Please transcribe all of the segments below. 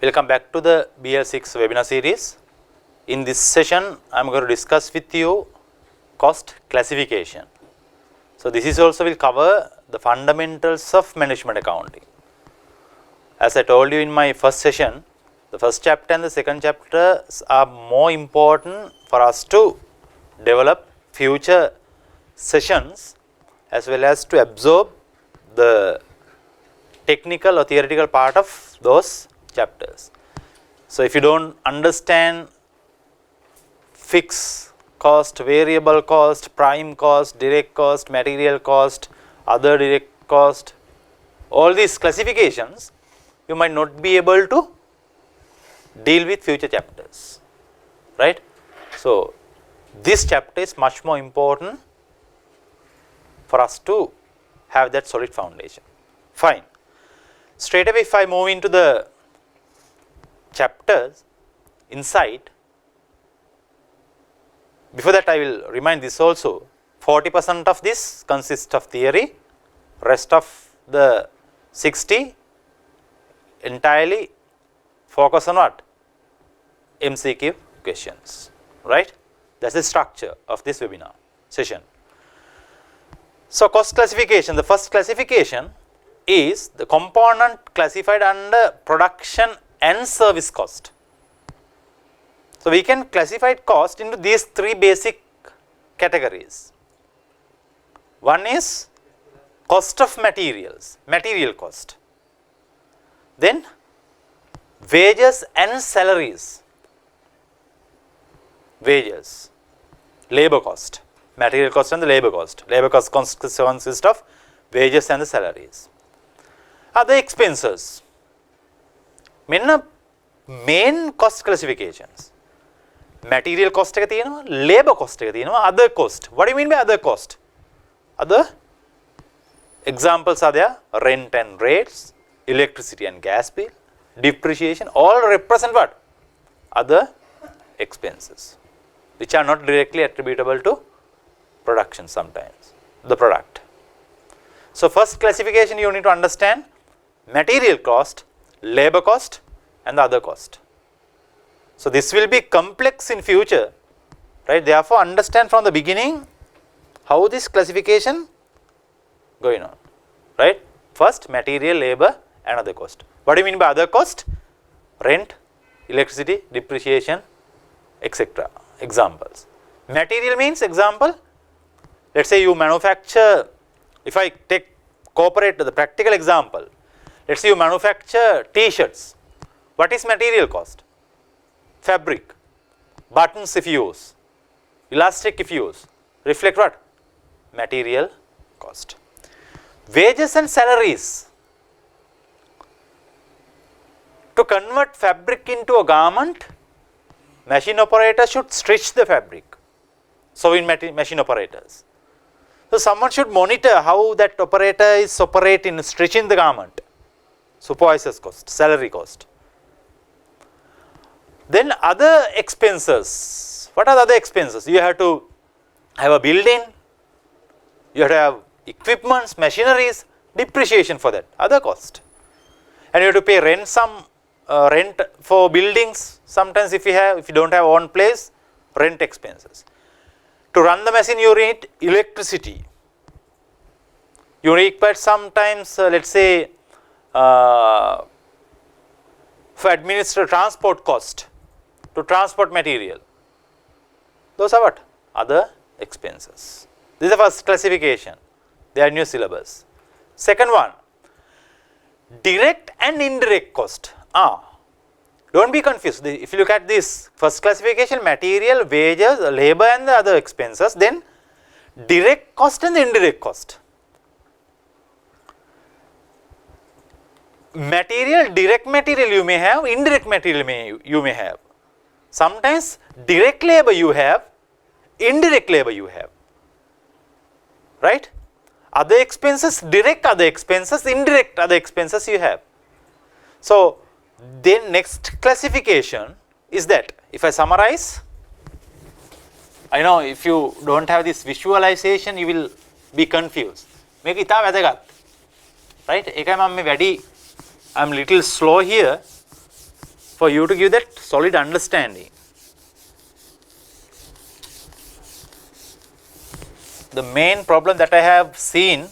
Welcome back to the BL6 webinar series. In this session, I am going to discuss with you cost classification. So, this is also will cover the fundamentals of management accounting. As I told you in my first session, the first chapter and the second chapter are more important for us to develop future sessions as well as to absorb the technical or theoretical part of those chapters. So, if you do not understand fixed cost, variable cost, prime cost, direct cost, material cost, other direct cost, all these classifications, you might not be able to deal with future chapters, right. So, this chapter is much more important for us to have that solid foundation. Fine. Straight away, if I move into the chapters inside, before that I will remind this also, 40% of this consists of theory, rest of the 60 entirely focus on what? MCQ questions, right. That is the structure of this webinar session. So, cost classification, the first classification is the component classified under production and service cost. So, we can classify cost into these three basic categories. One is cost of materials, material cost. Then wages and salaries, wages, labor cost, material cost and the labor cost. Labor cost consists of wages and the salaries. Other expenses, main cost classifications. Material cost එක තියෙනවා, labor cost එක තියෙනවා, other cost. What do you mean by other cost? Other examples are there: rent and rates, electricity and gas bill, depreciation, all represent what? Other expenses, which are not directly attributable to production sometimes, the product. So, first classification you need to understand material cost, labor cost and the other cost. So, this will be complex in future, right. Therefore, understand from the beginning how this classification going on, right. First material, labor and other cost. What do you mean by other cost? Rent, electricity, depreciation, etc. Examples. Material means example, let us say you manufacture, if I take corporate the practical example, let us say you manufacture t-shirts. What is material cost? Fabric, buttons if you use, elastic if you use, reflect what? Material cost. Wages and salaries. To convert fabric into a garment, machine operator should stitch the fabric. So, in machine operators. So, someone should monitor how that operator is operating, stitching the garment. Supervisor's cost, salary cost. Then other expenses. What are the other expenses? You have to have a building, you have to have equipments, machineries, depreciation for that, other cost. And you have to pay rent, some rent for buildings, sometimes if you do not have own place, rent expenses. To run the machine you need electricity. You require sometimes let us say for administer transport cost, to transport material. Those are what? Other expenses. This is the first classification. They are new syllabus. Second one, direct and indirect cost. Do not be confused. If you look at this first classification, material, wages, labor and the other expenses, then direct cost and the indirect cost. Material, direct material you may have, indirect material you may have. Sometimes direct labor you have, indirect labor you have, right. Other expenses, direct other expenses, indirect other expenses you have. So, then next classification is that, if I summarize, I know if you do not have this visualization you will be confused. මේක ඉතා වැදගත්, right. ඒකයි මම මේ වැඩි I am little slow here for you to give that solid understanding. The main problem that I have seen,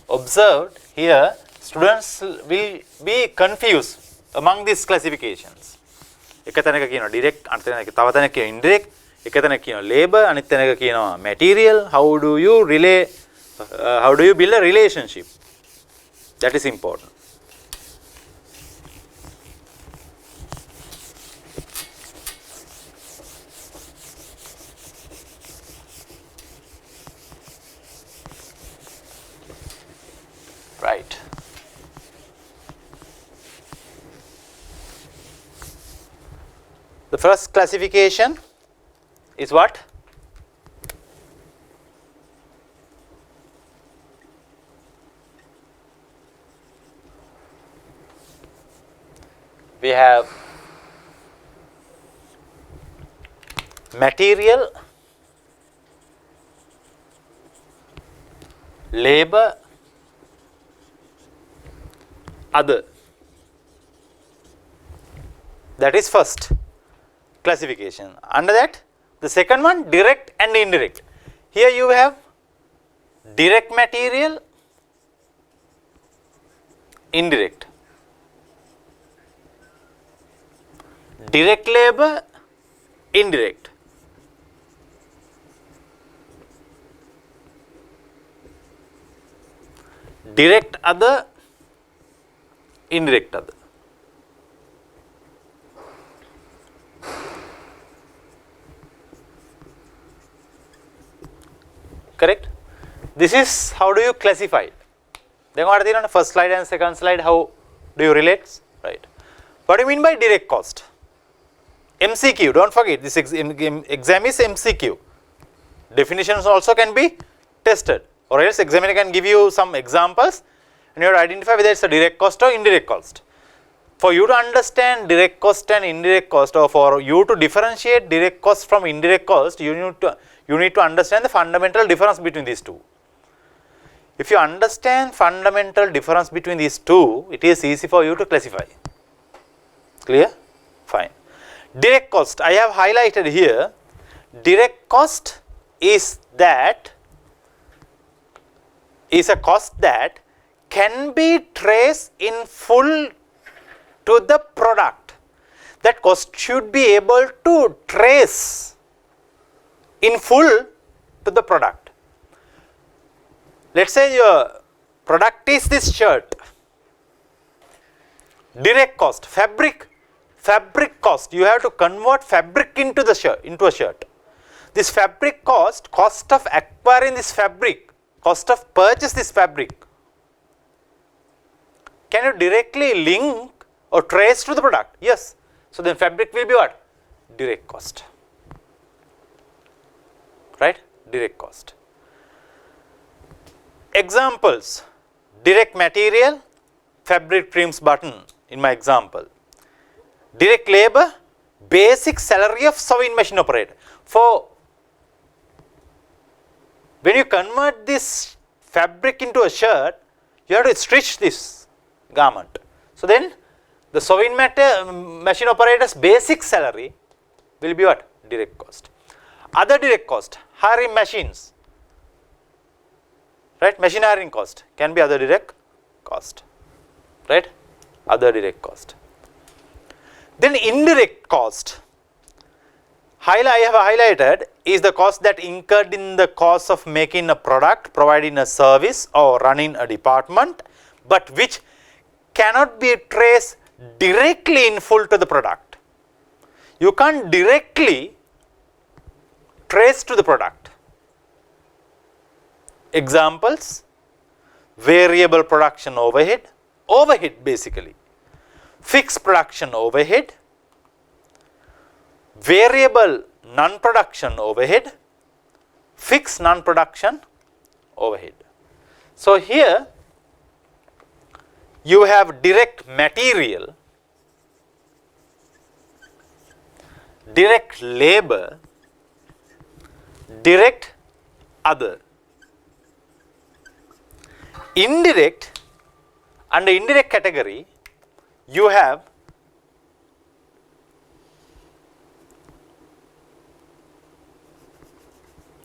observed here, students will be confused among these classifications. එක තැනක කියනවා direct, අනිත් තැනක තව තැනක කියනවා indirect, එක තැනක කියනවා labor, අනිත් තැනක කියනවා material. How do you build a relationship? That is important. Right. The first classification is what? We have material, labor, other. That is first classification. Under that, the second one, direct and indirect. Here you have direct material, indirect. Direct labor, indirect. Direct other, indirect other. Correct? This is how do you classify it. Then what are the first slide and second slide, how do you relate? Right. What do you mean by direct cost? MCQ, don't forget, this exam is MCQ. Definitions also can be tested, or else examiner can give you some examples and you have to identify whether it's a direct cost or indirect cost. For you to understand direct cost and indirect cost, or for you to differentiate direct cost from indirect cost, you need to understand the fundamental difference between these two. If you understand fundamental difference between these two, it is easy for you to classify. Clear? Fine. Direct cost, I have highlighted here. Direct cost is a cost that can be traced in full to the product. That cost should be able to trace in full to the product. Let's say your product is this shirt. Direct cost, fabric cost, you have to convert fabric into the shirt, into a shirt. This fabric cost of acquiring this fabric, cost of purchase this fabric, can you directly link or trace to the product? Yes. So then fabric will be what? Direct cost. Right? Direct cost. Examples: direct material, fabric trims button in my example. Direct labor, basic salary of sewing machine operator. For when you convert this fabric into a shirt, you have to stitch this garment. So then the sewing machine operator's basic salary will be what? Direct cost. Other direct cost, hiring machines. Right? Machine hiring cost can be other direct cost. Right? Other direct cost. Then indirect cost, I have highlighted, is the cost that incurred in the course of making a product, providing a service or running a department, but which cannot be traced directly in full to the product. You can't directly trace to the product. Examples: variable production overhead, basically. Fixed production overhead, variable non-production overhead, fixed non-production overhead. So here you have direct material, direct labor, direct other. Indirect, under indirect category, you have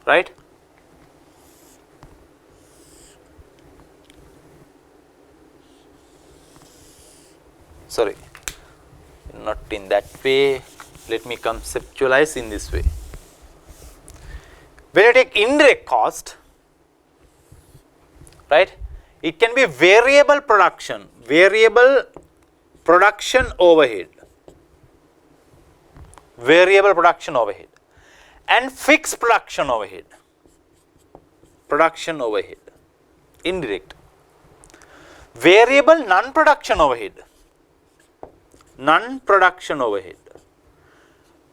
right? Sorry, not in that way. Let me conceptualize in this way. When you take indirect cost, right, it can be variable production overhead, and fixed production overhead, indirect. Variable non-production overhead,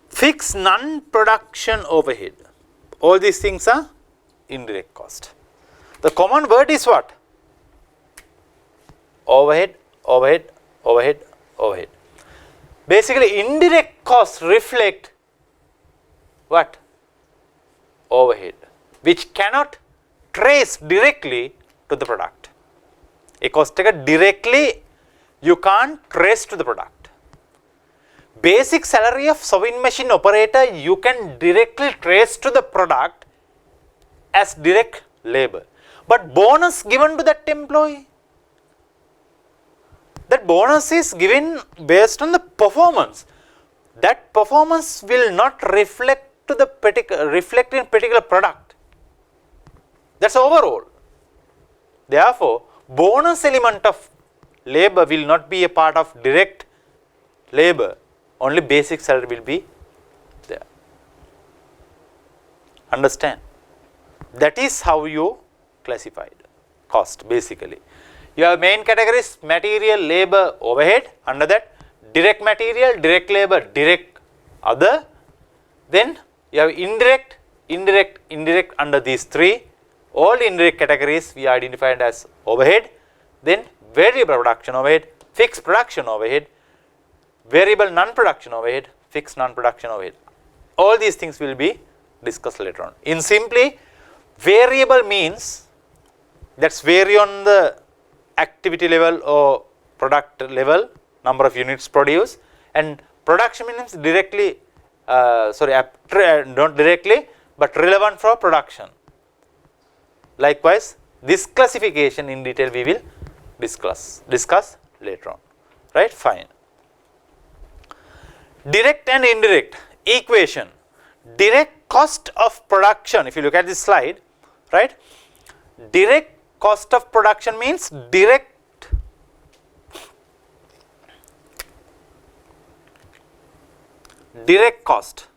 fixed non-production overhead. All these things are indirect cost. The common word is what? Overhead. Basically, indirect costs reflect what? Overhead, which cannot trace directly to the product. A cost directly you can't trace to the product. Basic salary of sewing machine operator you can directly trace to the product as direct labor. But bonus given to that employee, that bonus is given based on the performance. That performance will not reflect to the in particular product. That's overall. Therefore, bonus element of labor will not be a part of direct labor. Only basic salary will be there. Understand? That is how you classified cost basically. You have main categories: material, labor, overhead. Under that, direct material, direct labor, direct other. Then you have indirect. Under these three, all indirect categories we identified as overhead. Then variable production overhead, fixed production overhead, variable non-production overhead, fixed non-production overhead. All these things will be discussed later on. In simply, variable means that's vary on the activity level or product level, number of units produced, and production means directly, not directly, but relevant for production. Likewise, this classification in detail we will discuss later on, right? Fine. Direct and indirect equation. Direct cost of production, if you look at this slide, right? Direct cost of production means direct cost,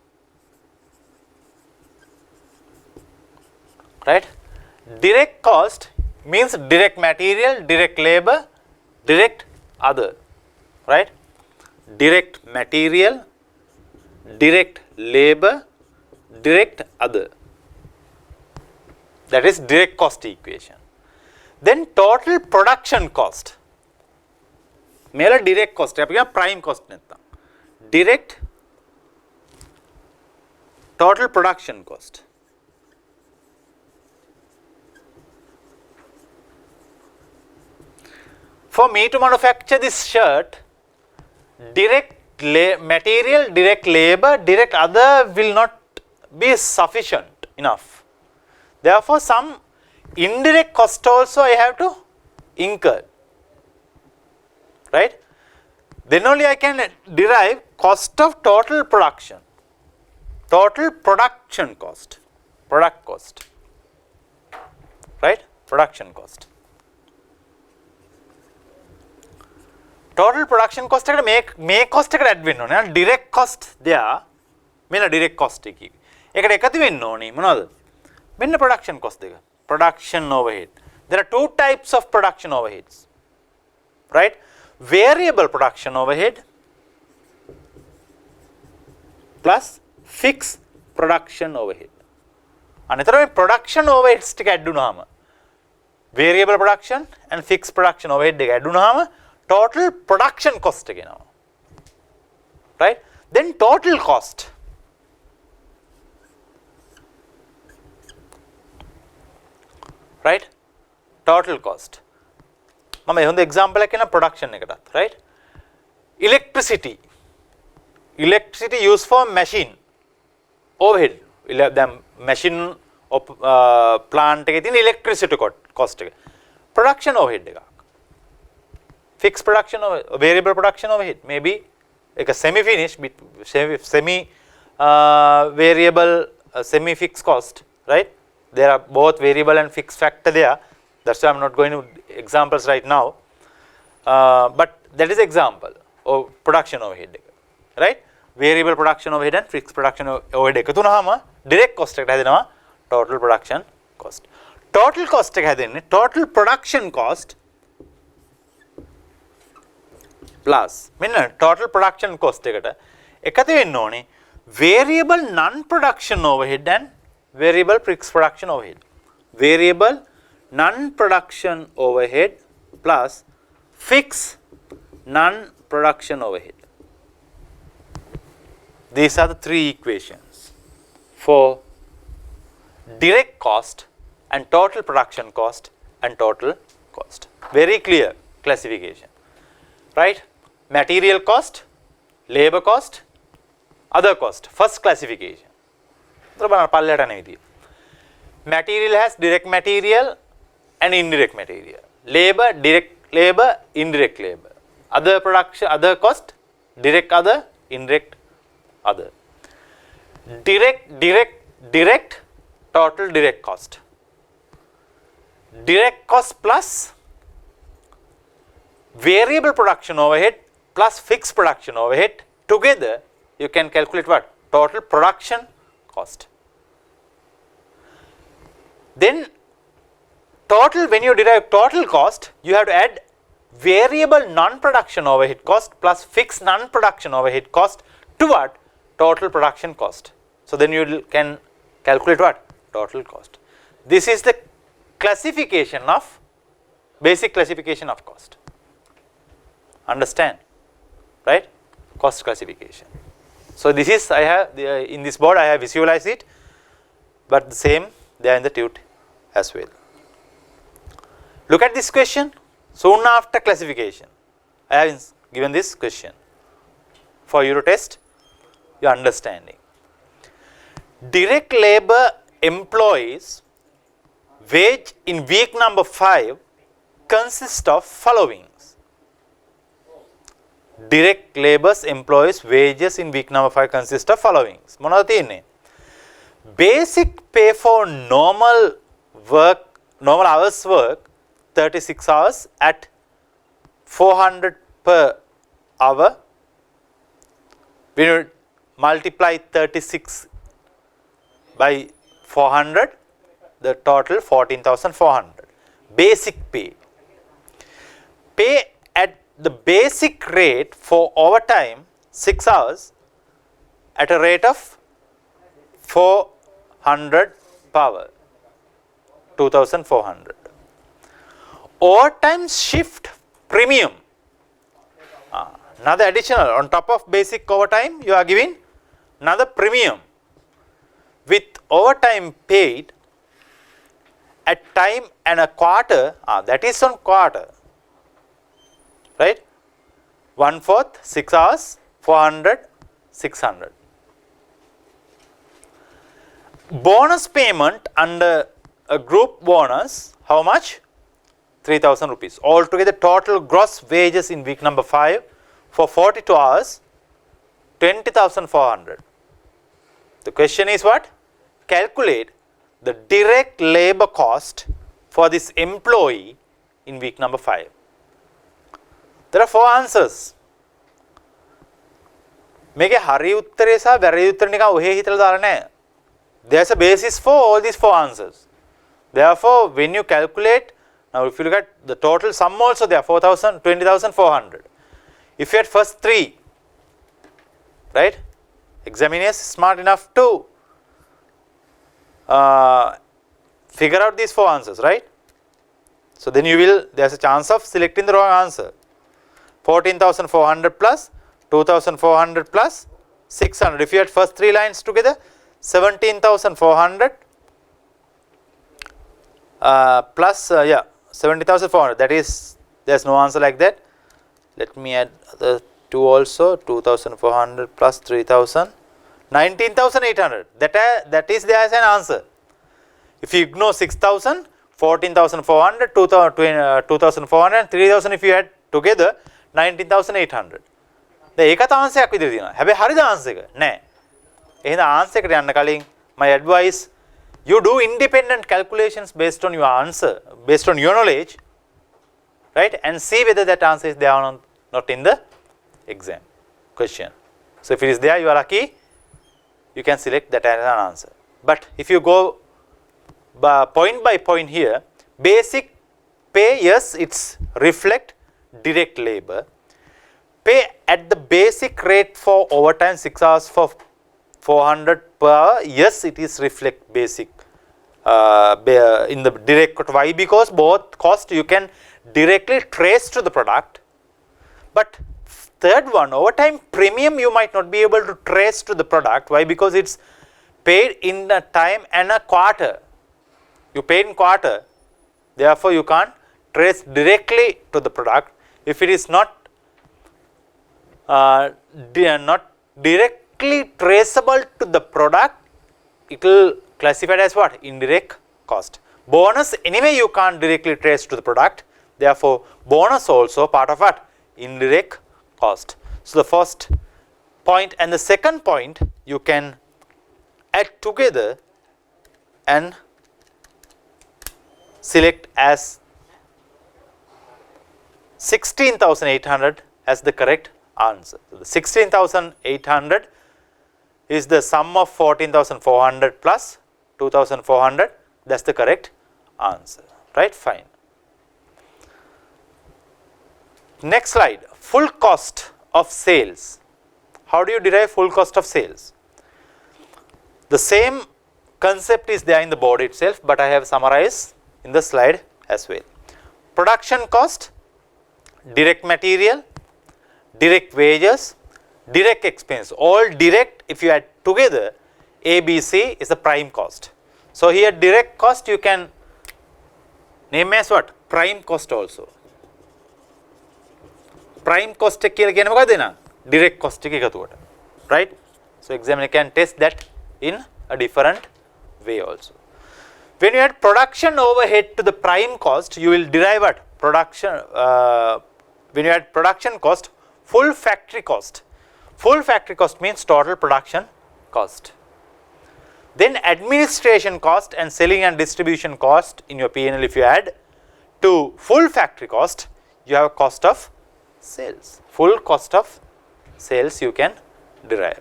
right? Direct cost means direct material, direct labor, direct other, right? Direct material, direct labor, direct other. That is direct cost equation. Then total production cost. Mela direct cost, prime cost netta. Direct total production cost. For me to manufacture this shirt, direct material, direct labor, direct other will not be sufficient enough. Therefore, some indirect cost also I have to incur, right? Then only I can derive cost of total production, total production cost, product cost, right? Production cost. Total production cost මේ cost එකට add වෙන්න ඕනේ. direct cost there මෙන්න direct cost එකයි. ඒකට එකතු වෙන්න ඕනේ මොනවද? මෙන්න production cost දෙක. Production overhead. There are two types of production overheads, right? Variable production overhead plus fixed production overhead. අනිතර මේ production overheads ටික add වුණාම variable production and fixed production overhead දෙක add වුණාම total production cost again, right? Then total cost, right? Total cost. Mama ehonda example ekena production ekatath, right? Electricity used for machine overhead. The machine plant එකේ තියෙන electricity cost එක. Production overhead එකක්. Fixed production or variable production overhead, maybe like a semi-finished, variable, semi-fixed cost, right? There are both variable and fixed factor there. That's why I'm not going to examples right now. But that is example of production overhead, right? Variable production overhead and fixed production overhead එකතු වුනහම direct cost එකට හැදෙනවා total production cost. Total cost එක හැදෙන්නේ total production cost plus මෙන්න total production cost එකට එකතු වෙන්න ඕනේ variable non production overhead and variable fixed production overhead. Variable non production overhead plus fixed non production overhead. These are the three equations for direct cost and total production cost and total cost. Very clear classification, right? Material cost, labor cost, other cost. First classification. Material has direct material and indirect material. Labor, direct labor, indirect labor. Other production, other cost, direct other, indirect other. Direct, total direct cost. Direct cost plus variable production overhead plus fixed production overhead together you can calculate what? Total production cost. Then total, when you derive total cost, you have to add variable non-production overhead cost plus fixed non-production overhead cost to what? Total production cost. So then you can calculate what? Total cost. This is the classification of, basic classification of cost. Understand, right? Cost classification. So this is, I have, in this board I have visualized it, but the same they are in the tut as well. Look at this question. Soon after classification, I have given this question for you to test your understanding. Direct labor employees wage in week number 5 consists of following. Direct labor's employees wages in week number 5 consist of following. මොනවද තියෙන්නේ? Basic pay for normal work, normal hours work 36 hours at 400 per hour. When you multiply 36 by 400, the total 14,400. Basic pay. Pay at the basic rate for overtime 6 hours at a rate of 400 per hour, 2,400. Overtime shift premium, another additional on top of basic overtime you are giving another premium with overtime paid at time and a quarter, that is on quarter, right? 1/4, 6 hours, 400, 600. Bonus payment under a group bonus, how much? 3,000 rupees. Altogether total gross wages in week number 5 for 42 hours, 20,400. The question is what? Calculate the direct labor cost for this employee in week number 5. There are 4 answers. මේකේ හරි උත්තරේ සහ වැරදි උත්තරේ නිකන් ඔහේ හිතලා දාලා නැහැ. There's a basis for all these 4 answers. Therefore, when you calculate, now if you look at the total sum also there, 4,000, 20,400. If you had first 3, right? Examiners smart enough to figure out these 4 answers, right? So then you will, there's a chance of selecting the wrong answer. 14,400 plus 2,400 plus 600. If you had first 3 lines together, 17,400 plus 17,400. That is, there's no answer like that. Let me add the 2 also. 2,400 plus 3,000, 19,800. That is there as an answer. If you ignore 6,000, 14,400, 2,400, 3,000 if you add together, 19,800. ඒකත් answer එකක් විදිහට තියෙනවා. හැබැයි හරිද answer එක? නෑ. එහෙනම් answer එකට යන්න කලින් my advice, you do independent calculations based on your answer, based on your knowledge, right? And see whether that answer is there or not in the exam question. So if it is there, you are lucky, you can select that as an answer. But if you go by point here, basic pay, yes, it's reflect direct labor. Pay at the basic rate for overtime 6 hours for 400 per hour, yes, it is reflect basic in the direct cost. Why? Because both cost you can directly trace to the product, but third one, overtime premium, you might not be able to trace to the product. Why? Because it's paid in a time and a quarter. You paid in quarter, therefore you can't trace directly to the product. If it is not directly traceable to the product, it will classify as what? Indirect cost. Bonus, anyway you can't directly trace to the product, therefore bonus also part of what? Indirect cost. So the first point and the second point you can add together and select as 16,800 as the correct answer. So the 16,800 is the sum of 14,400 plus 2,400. That's the correct answer. Right? Fine. Next slide. Full cost of sales. How do you derive full cost of sales? The same concept is there in the board itself, but I have summarized in the slide as well. Production cost, direct material, direct wages, direct expense. All direct, if you add together, ABC is the prime cost. So here direct cost you can name as what? Prime cost also. Prime cost එක කියලා කියන්නේ මොකක්ද එහෙනම්? Direct cost එක එකතුවට. Right? So examiner can test that in a different way also. When you add production overhead to the prime cost, you will derive what? Production, when you add production cost, full factory cost. Full factory cost means total production cost. Then administration cost and selling and distribution cost in your P&L, if you add to full factory cost, you have a cost of sales. Full cost of sales you can derive.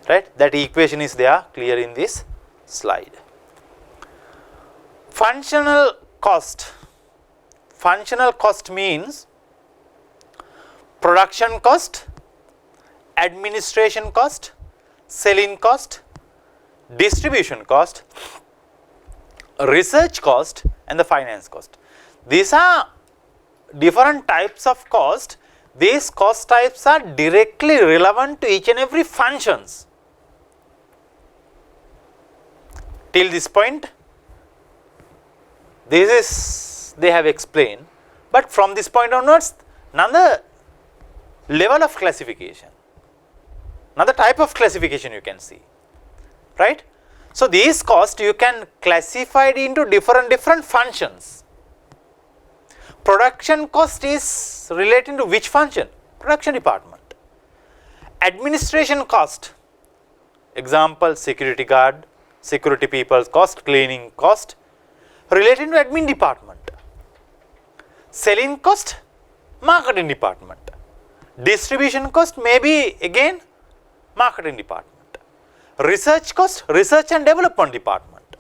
Right? That equation is there clear in this slide. Functional cost. Functional cost means production cost, administration cost, selling cost, distribution cost, research cost and the finance cost. These are different types of cost. These cost types are directly relevant to each and every functions. Till this point, this is they have explained, but from this point onwards, another level of classification, another type of classification you can see, right? So these costs you can classify it into different functions. Production cost is relating to which function? Production department. Administration cost, example security guard, security people's cost, cleaning cost, relating to admin department. Selling cost, marketing department. Distribution cost maybe again marketing department. Research cost, research and development department.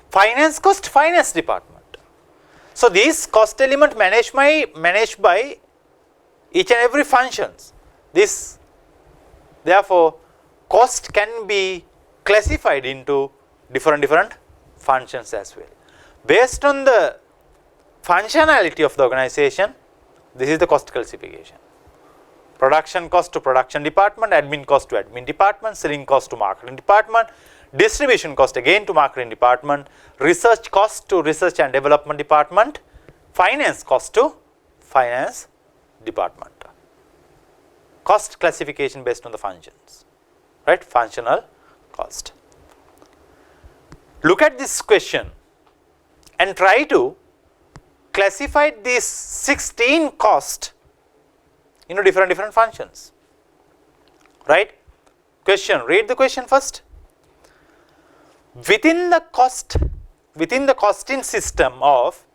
Finance cost, finance department. So these cost element managed by each and every functions. This therefore cost can be classified into different functions as well. Based on the functionality of the organization, this is the cost classification. Production cost to production department, admin cost to admin department, selling cost to marketing department, distribution cost again to marketing department, research cost to research and development department, finance cost to finance department. Cost classification based on the functions, right? Functional cost. Look at this question. and try to classify these 16 costs into different functions. Right? Question, read the question first. Within the costing system of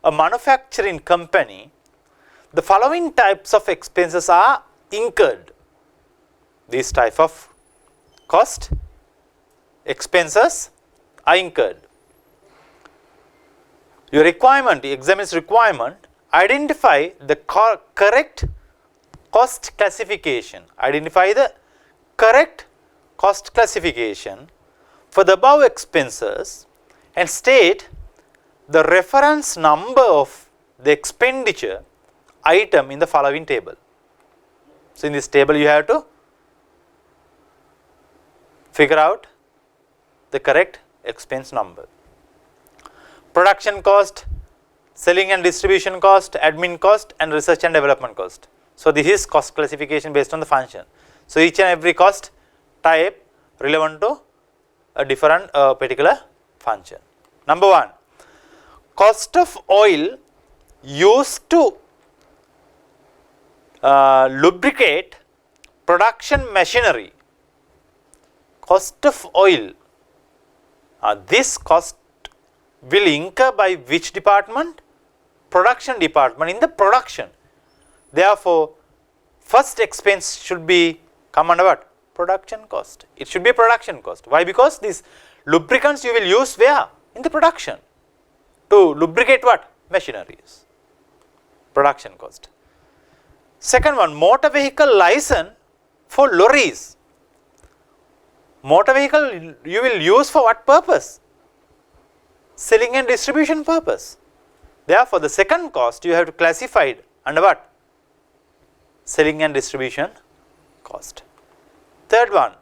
a manufacturing company, the following types of expenses are incurred. These type of cost expenses are incurred. Your requirement, the examiner's requirement, identify the correct cost classification. Identify the correct cost classification for the above expenses and state the reference number of the expenditure item in the following table. So, in this table you have to figure out the correct expense number. Production cost, selling and distribution cost, admin cost and research and development cost. So, this is cost classification based on the function. So, each and every cost type relevant to a different particular function. Number 1, cost of oil used to lubricate production machinery. Cost of oil, this cost will incur by which department? Production department in the production. Therefore, first expense should be come under what? Production cost. It should be a production cost. Why? Because these lubricants you will use where? In the production to lubricate what? Machineries. Production cost. Second one, motor vehicle license for lorries. Motor vehicle you will use for what purpose? Selling and distribution purpose. Therefore, the second cost you have to classify it under what? Selling and distribution cost. Third one,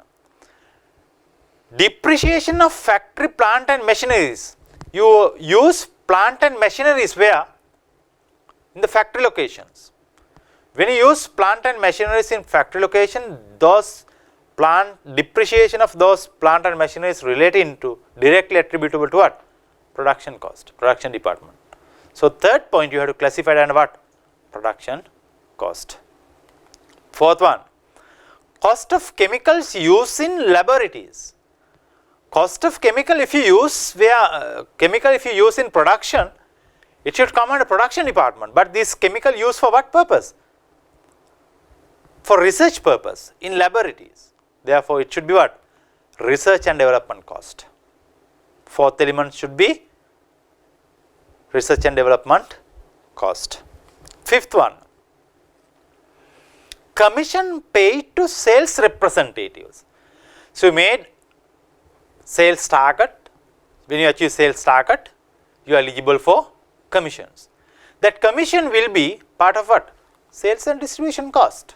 depreciation of factory plant and machineries. You use plant and machineries where? In the factory locations. When you use plant and machineries in factory location, those depreciation of those plant and machineries relating to directly attributable to what? Production cost, production department. So, third point you have to classify it under what? Production cost. Fourth one, cost of chemicals used in laboratories. Cost of chemical if you use in production, it should come under production department, but this chemical used for what purpose? For research purpose in laboratories. Therefore, it should be what? Research and development cost. Fourth element should be research and development cost. Fifth one, commission paid to sales representatives. So, you made sales target. When you achieve sales target, you are eligible for commissions. That commission will be part of what? Sales and distribution cost.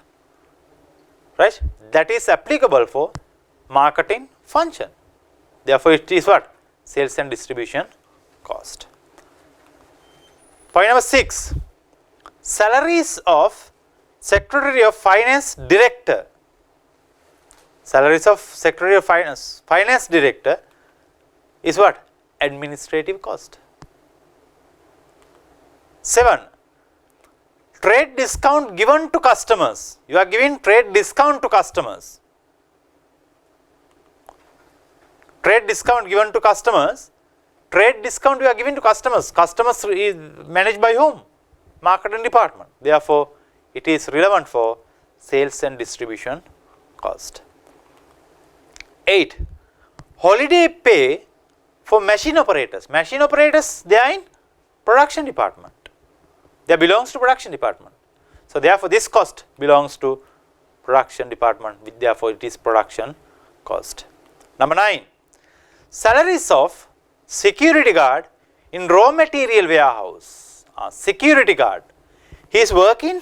Right? That is applicable for marketing function. Therefore, it is what? Sales and distribution cost. Point number 6, salaries of Secretary of Finance Director. Salaries of Secretary of Finance Director is what? Administrative cost. 7, trade discount given to customers. You are giving trade discount to customers. Trade discount given to customers. Trade discount you are giving to customers. Customers is managed by whom? Marketing department. Therefore, it is relevant for sales and distribution cost. 8, holiday pay for machine operators. Machine operators, they are in production department. They belongs to production department. So, therefore, this cost belongs to production department. Therefore, it is production cost. Number 9, salaries of security guard in raw material warehouse. Security guard, he is working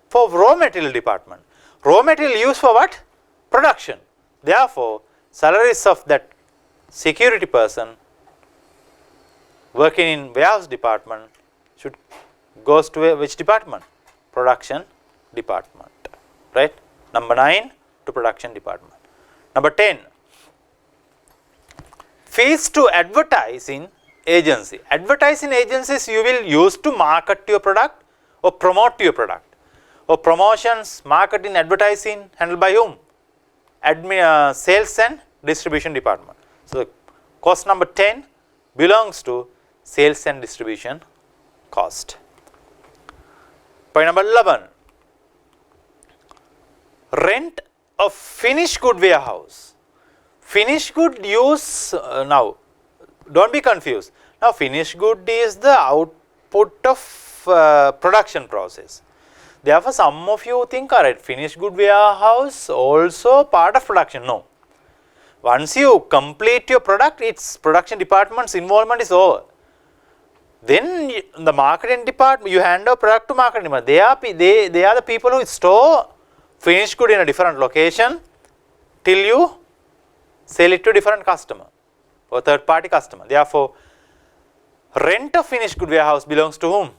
for raw material department. Raw material used for what? Production. Therefore, salaries of that security person working in warehouse department should goes to which department? Production department. Right? Number 9 to production department. Number 10, fees to advertise in agency. Advertising agencies you will use to market your product or promote your product. Or promotions, marketing, advertising handled by whom? Sales and distribution department. So cost number 10 belongs to sales and distribution cost. Point number 11. Rent of finished good warehouse. Finished good use, now don't be confused. Now finished good is the output of production process. Therefore some of you think, alright, finished good warehouse also part of production. No. Once you complete your product, its production department's involvement is over. Then the marketing department, you hand over product to marketing department. They are the people who store finished good in a different location till you sell it to a different customer or third party customer. Therefore, rent of finished good warehouse belongs to whom?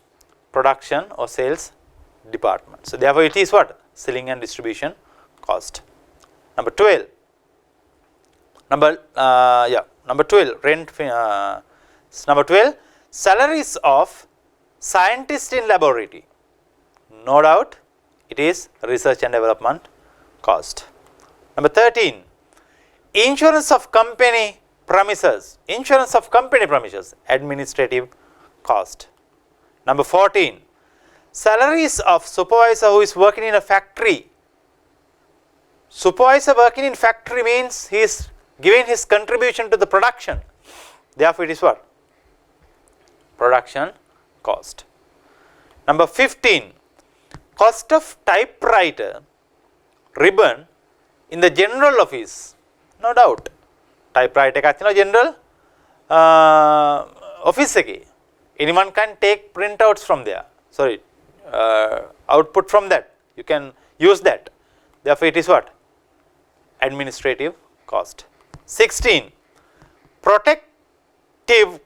Production or sales department. So therefore it is what? Selling and distribution cost. Number 12. Number 12. Number 12. Salaries of scientists in laboratory. No doubt it is research and development cost. Number 13. Insurance of company premises. Insurance of company premises. Administrative cost. Number 14. Salaries of supervisor who is working in a factory. Supervisor working in factory means he is giving his contribution to the production. Therefore it is what? Production cost. Number 15. Cost of typewriter, ribbon in the general office. No doubt. Typewriter එකක් තියෙනවා general office එකේ. Anyone can take printouts from there. Sorry. Output from that. You can use that. Therefore it is what? Administrative cost. 16. Protective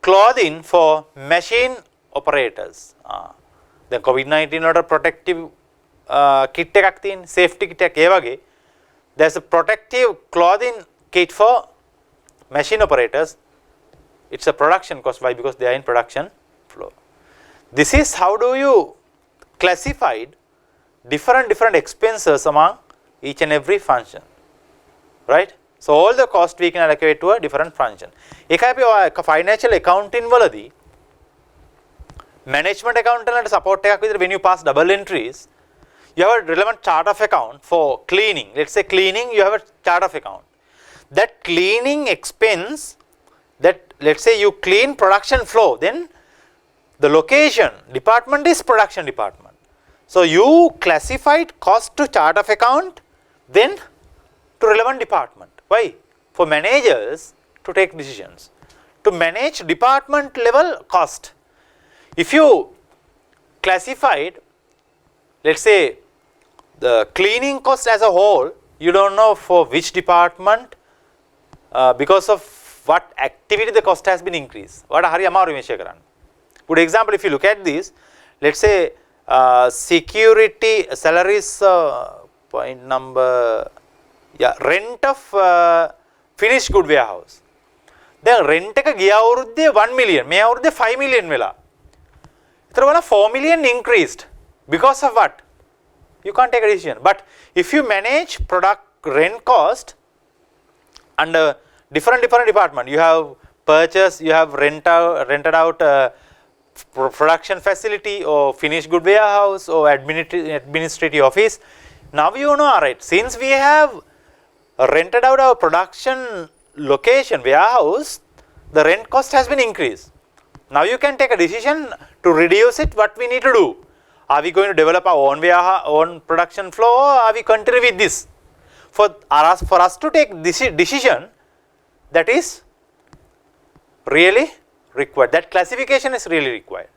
clothing for machine operators. Then COVID-19 වලට protective kit එකක් තියෙන safety kit එකක් ඒ වගේ. There's a protective clothing kit for machine operators. It's a production cost. Why? Because they are in production flow. This is how do you classify different expenses among each and every function, right? So all the cost we can allocate to a different function. එකයි අපි financial accounting වලදී management accountant වලට support එකක් විදිහට when you pass double entries, you have a relevant chart of account for cleaning. Let's say cleaning, you have a chart of account. That cleaning expense, that let's say you clean production flow, then the location department is production department. So you classified cost to chart of account, then to relevant department. Why? For managers to take decisions, to manage department level cost. If you classified, let's say, the cleaning cost as a whole, you don't know for which department, because of what activity the cost has been increased. What hari amaru measure karanna. Good example, if you look at this, let's say security salaries, point number, rent of finished good warehouse. Then rent එක ගිය අවුරුද්දේ 1 million, මේ අවුරුද්දේ 5 million වෙලා. ඒතර වල 4 million increased because of what? You can't take a decision. But if you manage product rent cost under different department, you have purchase, you have rented out production facility or finished good warehouse or administrative office. Now you know, alright, since we have rented out our production location warehouse, the rent cost has been increased. Now you can take a decision to reduce it. What we need to do? Are we going to develop our own warehouse, own production flow, or are we continue with this? For us to take this decision, that is really required. That classification is really required.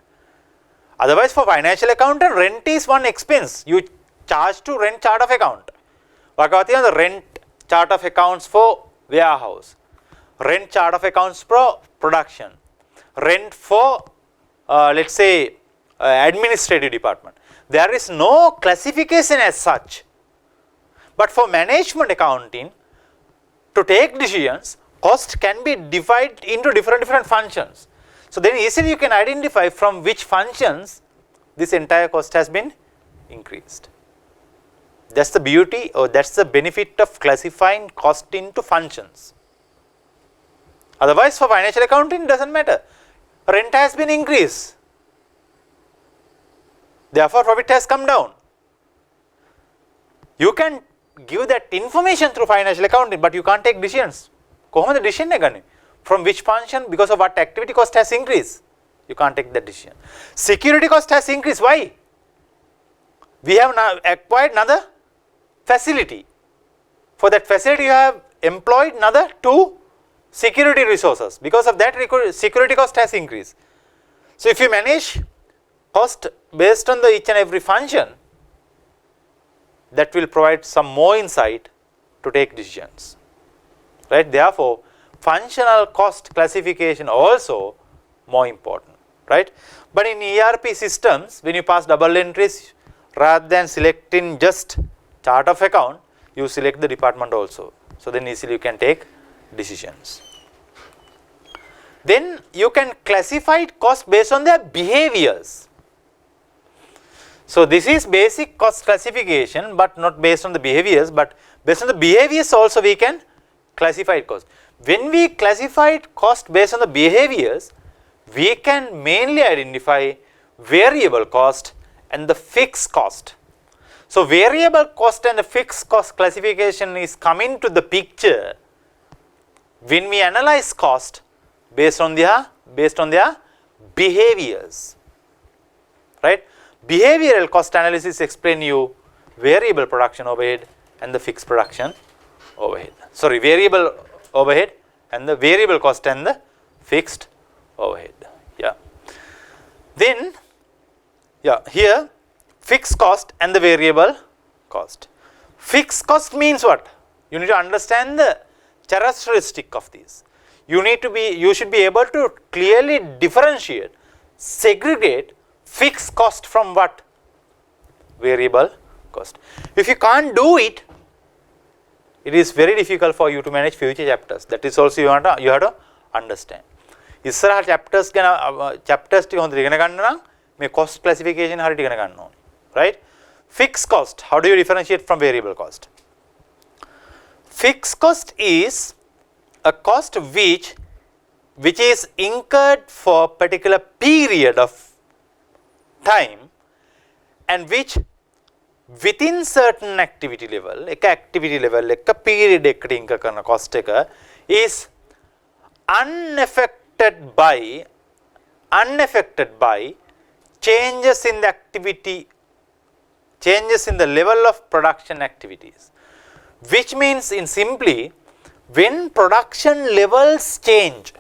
Otherwise, for financial accountant, rent is one expense. You charge to rent chart of account. The rent chart of accounts for warehouse, rent chart of accounts for production, rent for let's say administrative department. There is no classification as such. But for management accounting, to take decisions, cost can be divided into different functions. So then easily you can identify from which functions this entire cost has been increased. That's the beauty, or that's the benefit of classifying cost into functions. Otherwise for financial accounting it doesn't matter. Rent has been increased, therefore profit has come down. You can give that information through financial accounting, but you can't take decisions. කොහොමද decision එක ගන්නේ? From which function, because of what activity cost has increased? You can't take that decision. Security cost has increased. Why? We have now acquired another facility. For that facility you have employed another 2 security resources. Because of that security cost has increased. So if you manage cost based on the each and every function, that will provide some more insight to take decisions, right? Therefore functional cost classification also more important, right? But in ERP systems, when you pass double entries, rather than selecting just chart of account, you select the department also. So then easily you can take decisions. Then you can classify cost based on their behaviors. So this is basic cost classification, but not based on the behaviors, but based on the behaviors also we can classify cost. When we classify cost based on the behaviors, we can mainly identify variable cost and the fixed cost. So variable cost and the fixed cost classification is coming to the picture when we analyze cost based on their behaviors, right? Behavioral cost analysis explain you variable production overhead and the fixed production overhead. Sorry, variable overhead and the variable cost and the fixed overhead. Yeah. Then, yeah, here fixed cost and the variable cost. Fixed cost means what? You need to understand the characteristic of these. You should be able to clearly differentiate, segregate fixed cost from what? Variable cost. If you can't do it, it is very difficult for you to manage future chapters. That is also you have to understand. ඉස්සරහ chapters ටික හොඳට ඉගෙන ගන්න නම් මේ cost classification හරියට ඉගෙන ගන්න ඕනේ. Right? Fixed cost. How do you differentiate from variable cost? Fixed cost is a cost which is incurred for a particular period of time and which within certain activity level, එක activity level එක period එකට incur කරන cost එක is unaffected by changes in the activity, changes in the level of production activities, which means in simply when production levels change,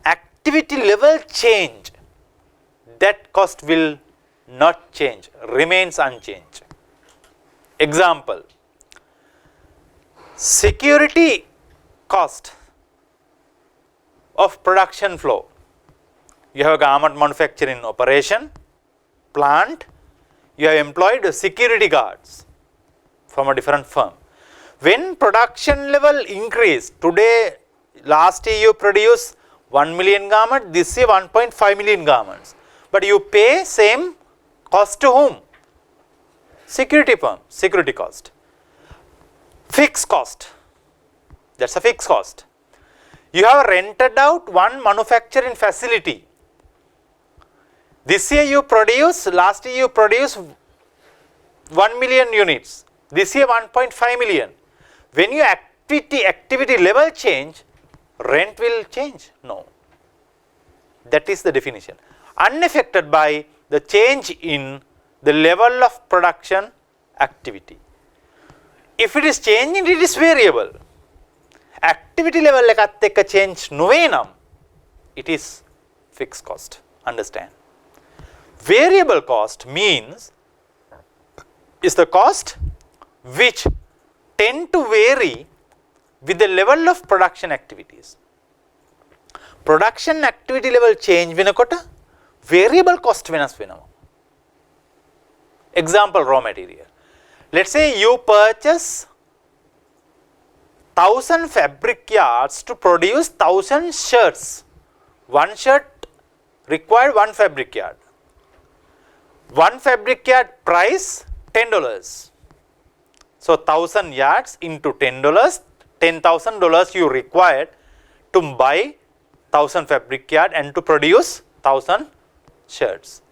activity level change, that cost will not change, remains unchanged. Example, security cost of production flow. You have a garment manufacturing operation, plant, you have employed security guards from a different firm. When production level increase, today, last year you produce 1 million garments, this year 1.5 million garments. But you pay same cost to whom? Security firm, security cost. Fixed cost, that's a fixed cost. You have rented out one manufacturing facility. This year you produce, last year you produce 1 million units. This year 1.5 million. When your activity level change, rent will change? No. That is the definition. Unaffected by the change in the level of production activity. If it is changing, it is variable. Activity level එකත් එක්ක change නොවේ නම්, it is fixed cost. Understand? Variable cost means is the cost which tend to vary with the level of production activities. Production activity level change වෙනකොට variable cost වෙනස් වෙනවා. Example, raw material. Let's say you purchase 1,000 fabric yards to produce 1,000 shirts. One shirt required 1 fabric yard. 1 fabric yard price $10. So 1,000 yards into $10, $10,000 you required to buy 1,000 fabric yard and to produce 1,000 shirts.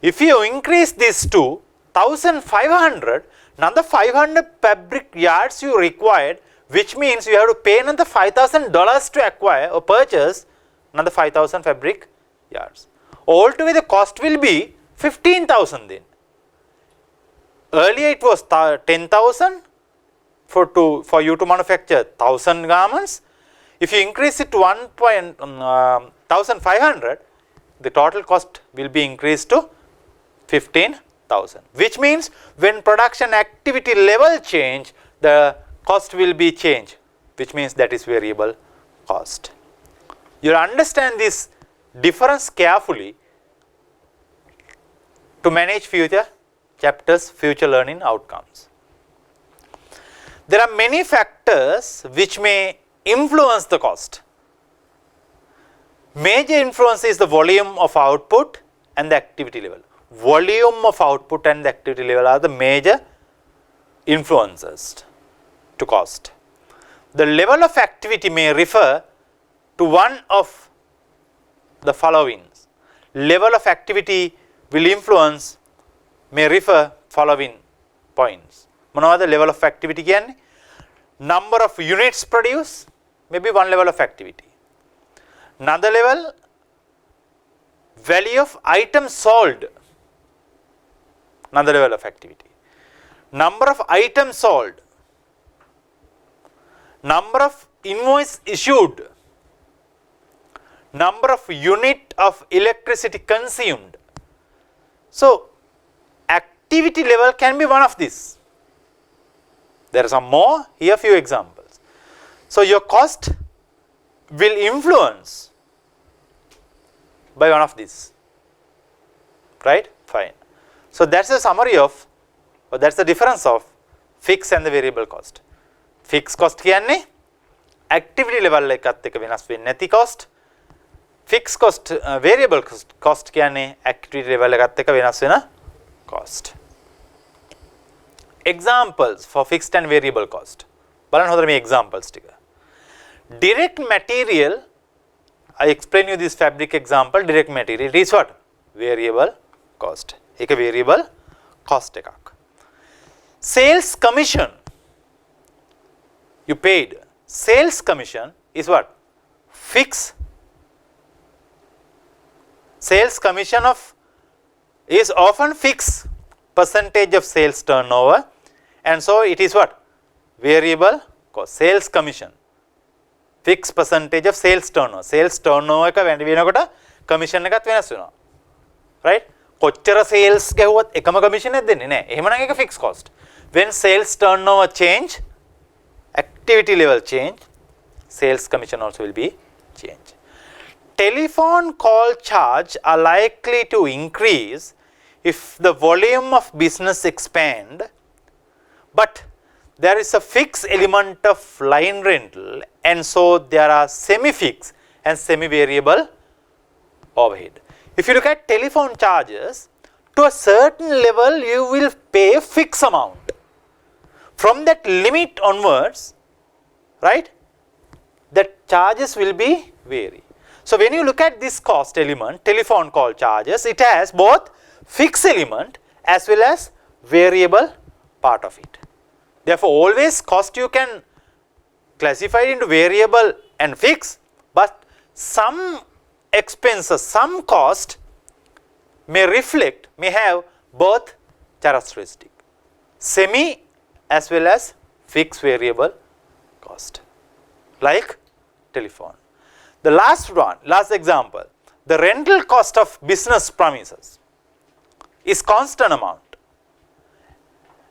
If you increase this to 1,500, another 500 fabric yards you required, which means you have to pay another $5,000 to acquire or purchase another 5,000 fabric yards. Altogether the cost will be 15,000 then. Earlier it was 10,000 for you to manufacture 1,000 garments. If you increase it to 1,500, the total cost will be increased to 15,000, which means when production activity level change, the cost will be changed, which means that is variable cost. You understand this difference carefully to manage future chapters, future learning outcomes. There are many factors which may influence the cost. Major influence is the volume of output and the activity level. Volume of output and the activity level are the major influences to cost. The level of activity may refer to one of the following. Level of activity will influence, may refer following points. Monoda level of activity කියන්නේ? Number of units produced may be one level of activity. Another level, value of items sold, another level of activity. Number of items sold, number of invoice issued, number of unit of electricity consumed. So activity level can be one of these. There are some more, here few examples. So your cost will influence by one of these, right? Fine. So that's a summary of, or that's the difference of fixed and the variable cost. Fixed cost කියන්නේ activity level එකත් එක්ක වෙනස් වෙන්නේ නැති cost. Fixed cost, variable cost කියන්නේ activity level එකත් එක්ක වෙනස් වෙන cost. Examples for fixed and variable cost. බලන්න හොඳට මේ examples ටික. Direct material, I explain you this fabric example. Direct material, it is what? Variable cost. ඒක variable cost එකක්. Sales commission, you paid. Sales commission is what? Fixed. Sales commission is often fixed percentage of sales turnover, and so it is what? Variable cost. Sales commission, fixed percentage of sales turnover. Sales turnover එක වැඩි වෙනකොට commission එකත් වෙනස් වෙනවා. Right? කොච්චර sales ගැහුවත් එකම commission එකක් දෙන්නේ නැහැ. එහෙමනම් ඒක fixed cost. When sales turnover change, activity level change, sales commission also will be changed. Telephone call charge are likely to increase if the volume of business expand, but there is a fixed element of line rental, and so there are semi-fixed and semi-variable overhead. If you look at telephone charges, to a certain level you will pay a fixed amount. From that limit onwards, right, the charges will be vary. So when you look at this cost element, telephone call charges, it has both fixed element as well as variable part of it. Therefore, always cost you can classify into variable and fixed, but some expenses, some cost may reflect, may have both characteristic, semi as well as fixed variable cost, like telephone. The last one, last example, the rental cost of business premises is constant amount,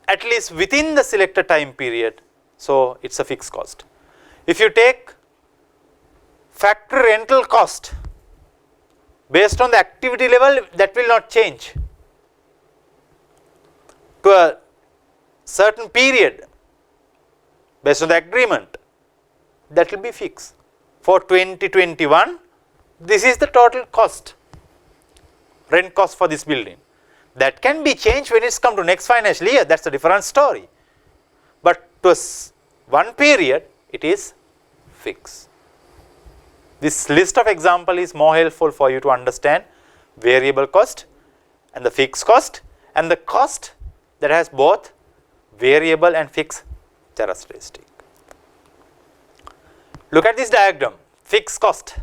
at least within the selected time period, so it's a fixed cost. If you take factory rental cost based on the activity level, that will not change to a certain period based on the agreement, that will be fixed. For 2021, this is the total cost, rent cost for this building. That can be changed when it's come to next financial year, that's a different story. But to one period, it is fixed. This list of example is more helpful for you to understand variable cost and the fixed cost and the cost that has both variable and fixed characteristic. Look at this diagram, fixed cost.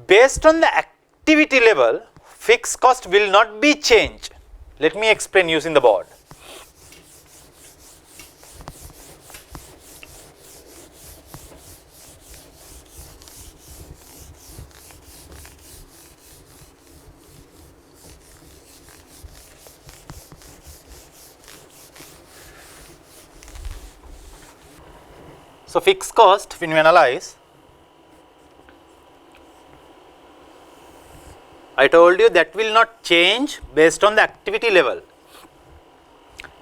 Based on the activity level, fixed cost will not be changed. Let me explain using the board. So, fixed cost, when you analyze, I told you that will not change based on the activity level.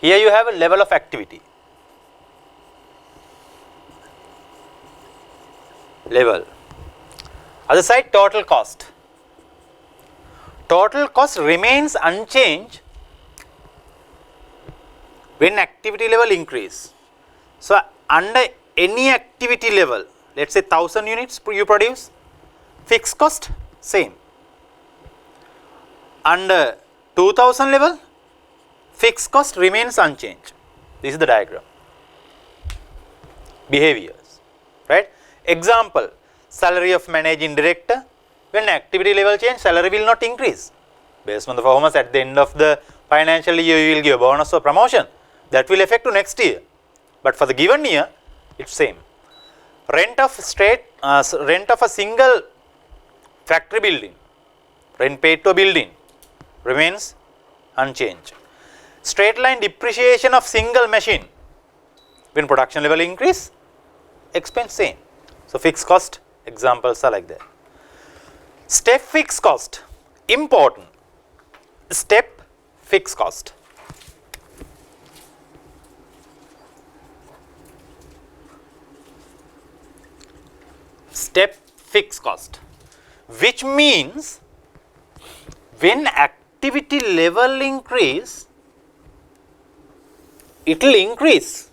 Here you have a level of activity. Level. Other side, total cost. Total cost remains unchanged when activity level increase. So, under any activity level, let us say 1000 units you produce, fixed cost same. Under 2000 level, fixed cost remains unchanged. This is the diagram. Behaviors, right? Example, salary of managing director. When activity level change, salary will not increase. Based on the performance at the end of the financial year, you will give a bonus or promotion. That will affect to next year. But for the given year, it's same. Rent of a single factory building, rent paid to a building remains unchanged. Straight line depreciation of single machine, when production level increase, expense same. So, fixed cost examples are like that. Step fixed cost, important. Step fixed cost. Step fixed cost, which means when activity level increase, it will increase,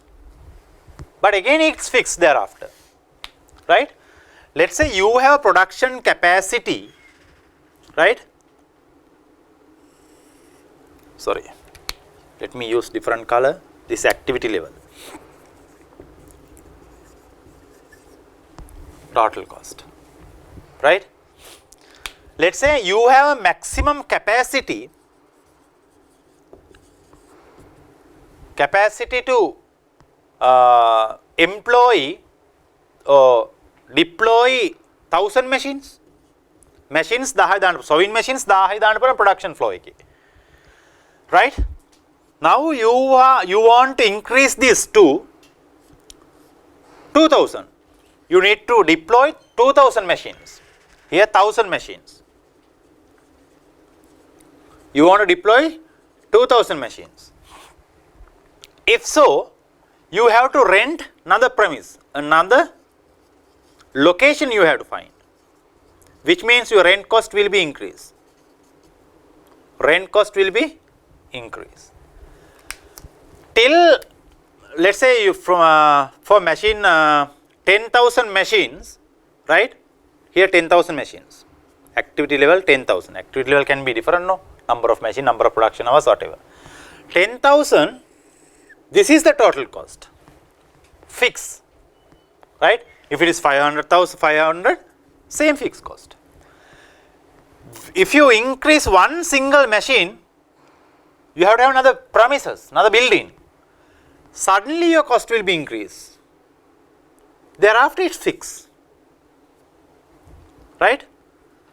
but again it's fixed thereafter, right? Let us say you have a production capacity, right? Sorry, let me use different color, this activity level. Total cost, right? Let us say you have a maximum capacity to employ or deploy 1000 machines. Machines 10 දාන්න sewing machines 1000 දාන්න පුළුවන් production flow එකේ. Right? Now you want to increase this to 2000. You need to deploy 2000 machines. Here 1000 machines. You want to deploy 2000 machines. If so, you have to rent another premise, another location you have to find, which means your rent cost will be increased. Rent cost will be increased. Till, let us say you for machine 10,000 machines, right? Here 10,000 machines. Activity level 10,000. Activity level can be different, no? Number of machine, number of production hours, whatever. 10,000, this is the total cost. Fix, right? If it is 500, same fixed cost. If you increase one single machine, you have to have another premises, another building. Suddenly your cost will be increased. Thereafter it's fixed, right?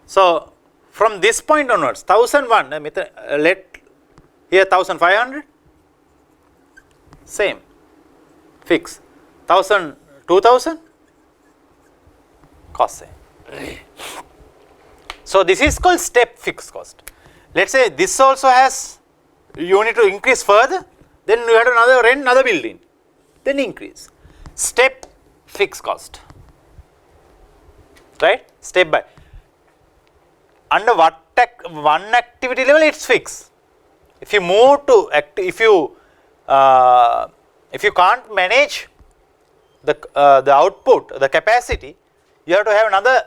So, from this point onwards, 1001, let here 1500, same, fixed. 2000, cost same. So, this is called step fixed cost. Let us say this also has, you need to increase further, then you have to rent another building, then increase. Step fixed cost. Right? Step by. Under what one activity level, it's fixed. If you move to if you can't manage the output, the capacity, you have to have another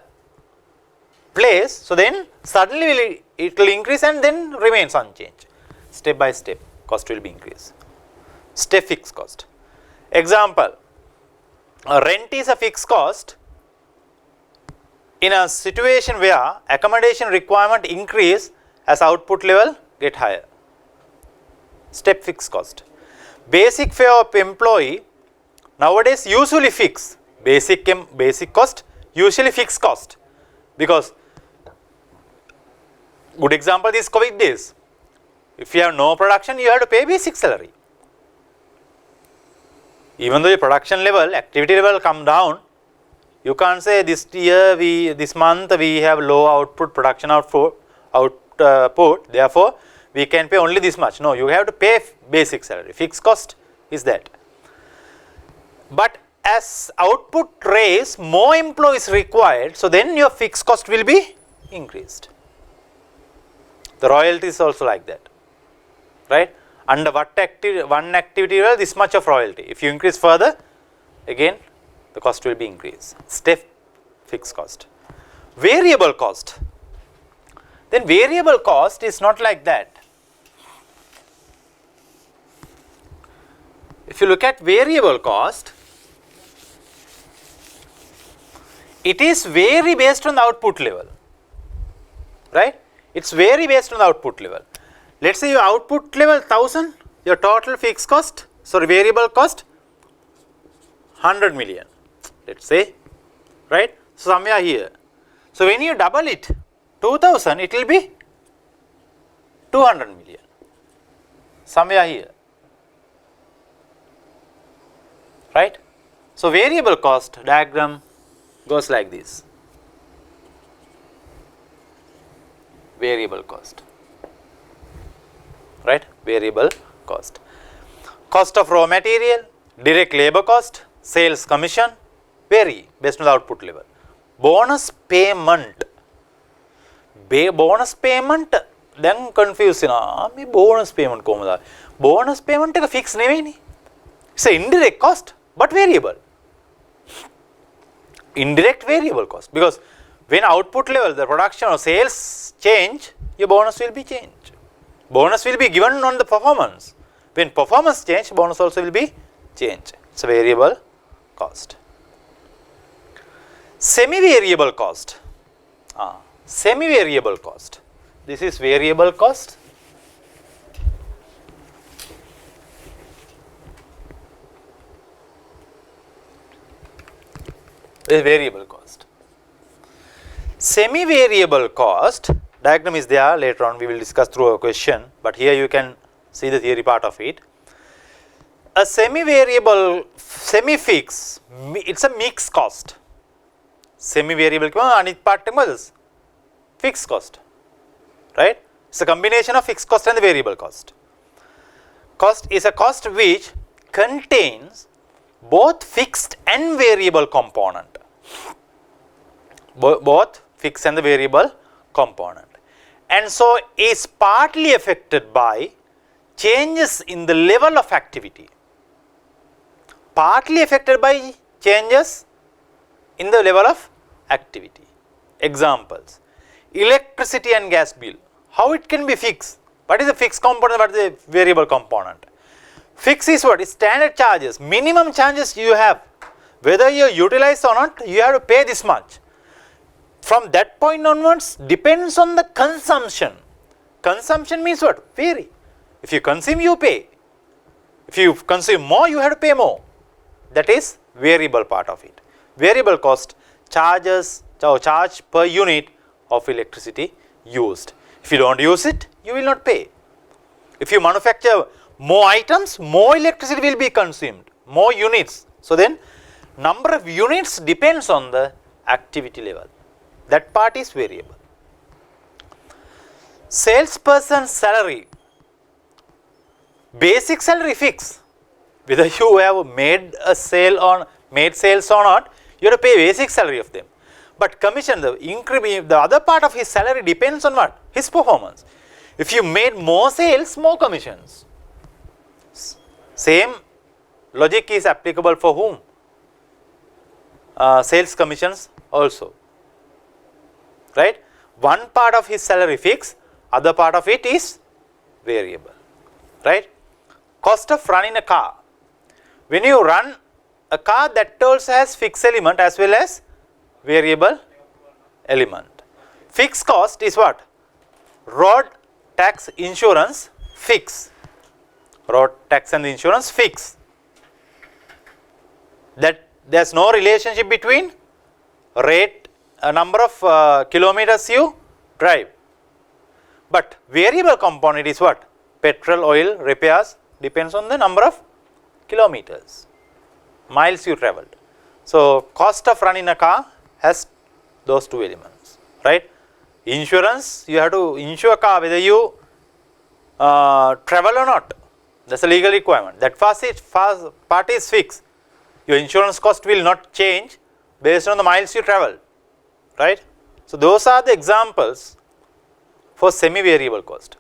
place. So then suddenly it will increase and then remains unchanged. Step by step, cost will be increased. Step fixed cost. Example: rent is a fixed cost in a situation where accommodation requirement increase as output level get higher. Step fixed cost. Basic fare of employee nowadays usually fixed. Basic cost usually fixed cost, because good example is COVID days. If you have no production, you have to pay basic salary. Even though your production level, activity level come down, you can't say this month we have low output, production output, therefore we can pay only this much. No, you have to pay basic salary. Fixed cost is that. But as output raise, more employees required, so then your fixed cost will be increased. The royalty is also like that, right? Under one activity level, this much of royalty. If you increase further, again the cost will be increased. Step fixed cost. Variable cost. Then variable cost is not like that. If you look at variable cost, it is vary based on the output level, right? It's vary based on the output level. Let's say your output level 1000, your total fixed cost, sorry, variable cost 100 million, let's say, right? So somewhere here. So when you double it, 2000, it will be 200 million, somewhere here, right? So variable cost diagram goes like this. Variable cost, right? Variable cost. Cost of raw material, direct labor cost, sales commission vary based on the output level. Bonus payment. Bonus payment then confuse me bonus payment කොහොමද? Bonus payment එක fix නෙවෙයිනේ. It's an indirect cost but variable. Indirect variable cost, because when output level, the production or sales change, your bonus will be changed. Bonus will be given on the performance. When performance change, bonus also will be changed. It's a variable cost. Semi-variable cost. Semi-variable cost. This is variable cost. This is variable cost. Semi-variable cost diagram is there. Later on we will discuss through a question, but here you can see the theory part of it. A semi-variable, semi-fixed, it's a mixed cost. Semi-variable anith part is fixed cost, right? It's a combination of fixed cost and the variable cost. Cost is a cost which contains both fixed and variable component. Both fixed and the variable component, and so is partly affected by changes in the level of activity. Partly affected by changes in the level of activity. Examples: electricity and gas bill. How it can be fixed? What is the fixed component? What is the variable component? Fixed is what? Is standard charges, minimum charges you have. Whether you utilize or not, you have to pay this much. From that point onwards, depends on the consumption. Consumption means what? Vary. If you consume, you pay. If you consume more, you have to pay more. That is variable part of it. Variable cost charges or charge per unit of electricity used. If you don't use it, you will not pay. If you manufacture more items, more electricity will be consumed, more units. So then number of units depends on the activity level. That part is variable. Salesperson salary. Basic salary fixed. Whether you have made a sale on made sales or not, you have to pay basic salary of them. But commission, the other part of his salary depends on what? His performance. If you made more sales, more commissions. Same logic is applicable for whom? Sales commissions also. Right? One part of his salary fixed, other part of it is variable. Right? Cost of running a car. When you run a car, that also has fixed element as well as variable element. Fixed cost is what? Road tax, insurance, fix. Road tax and insurance, fix. That there's no relationship between rate, number of kilometers you drive. But variable component is what? Petrol, oil, repairs, depends on the number of kilometers, miles you traveled. So cost of running a car has those two elements, right? Insurance, you have to insure a car whether you travel or not. That's a legal requirement. That part is fixed. Your insurance cost will not change based on the miles you travel, right? So those are the examples for semi-variable cost.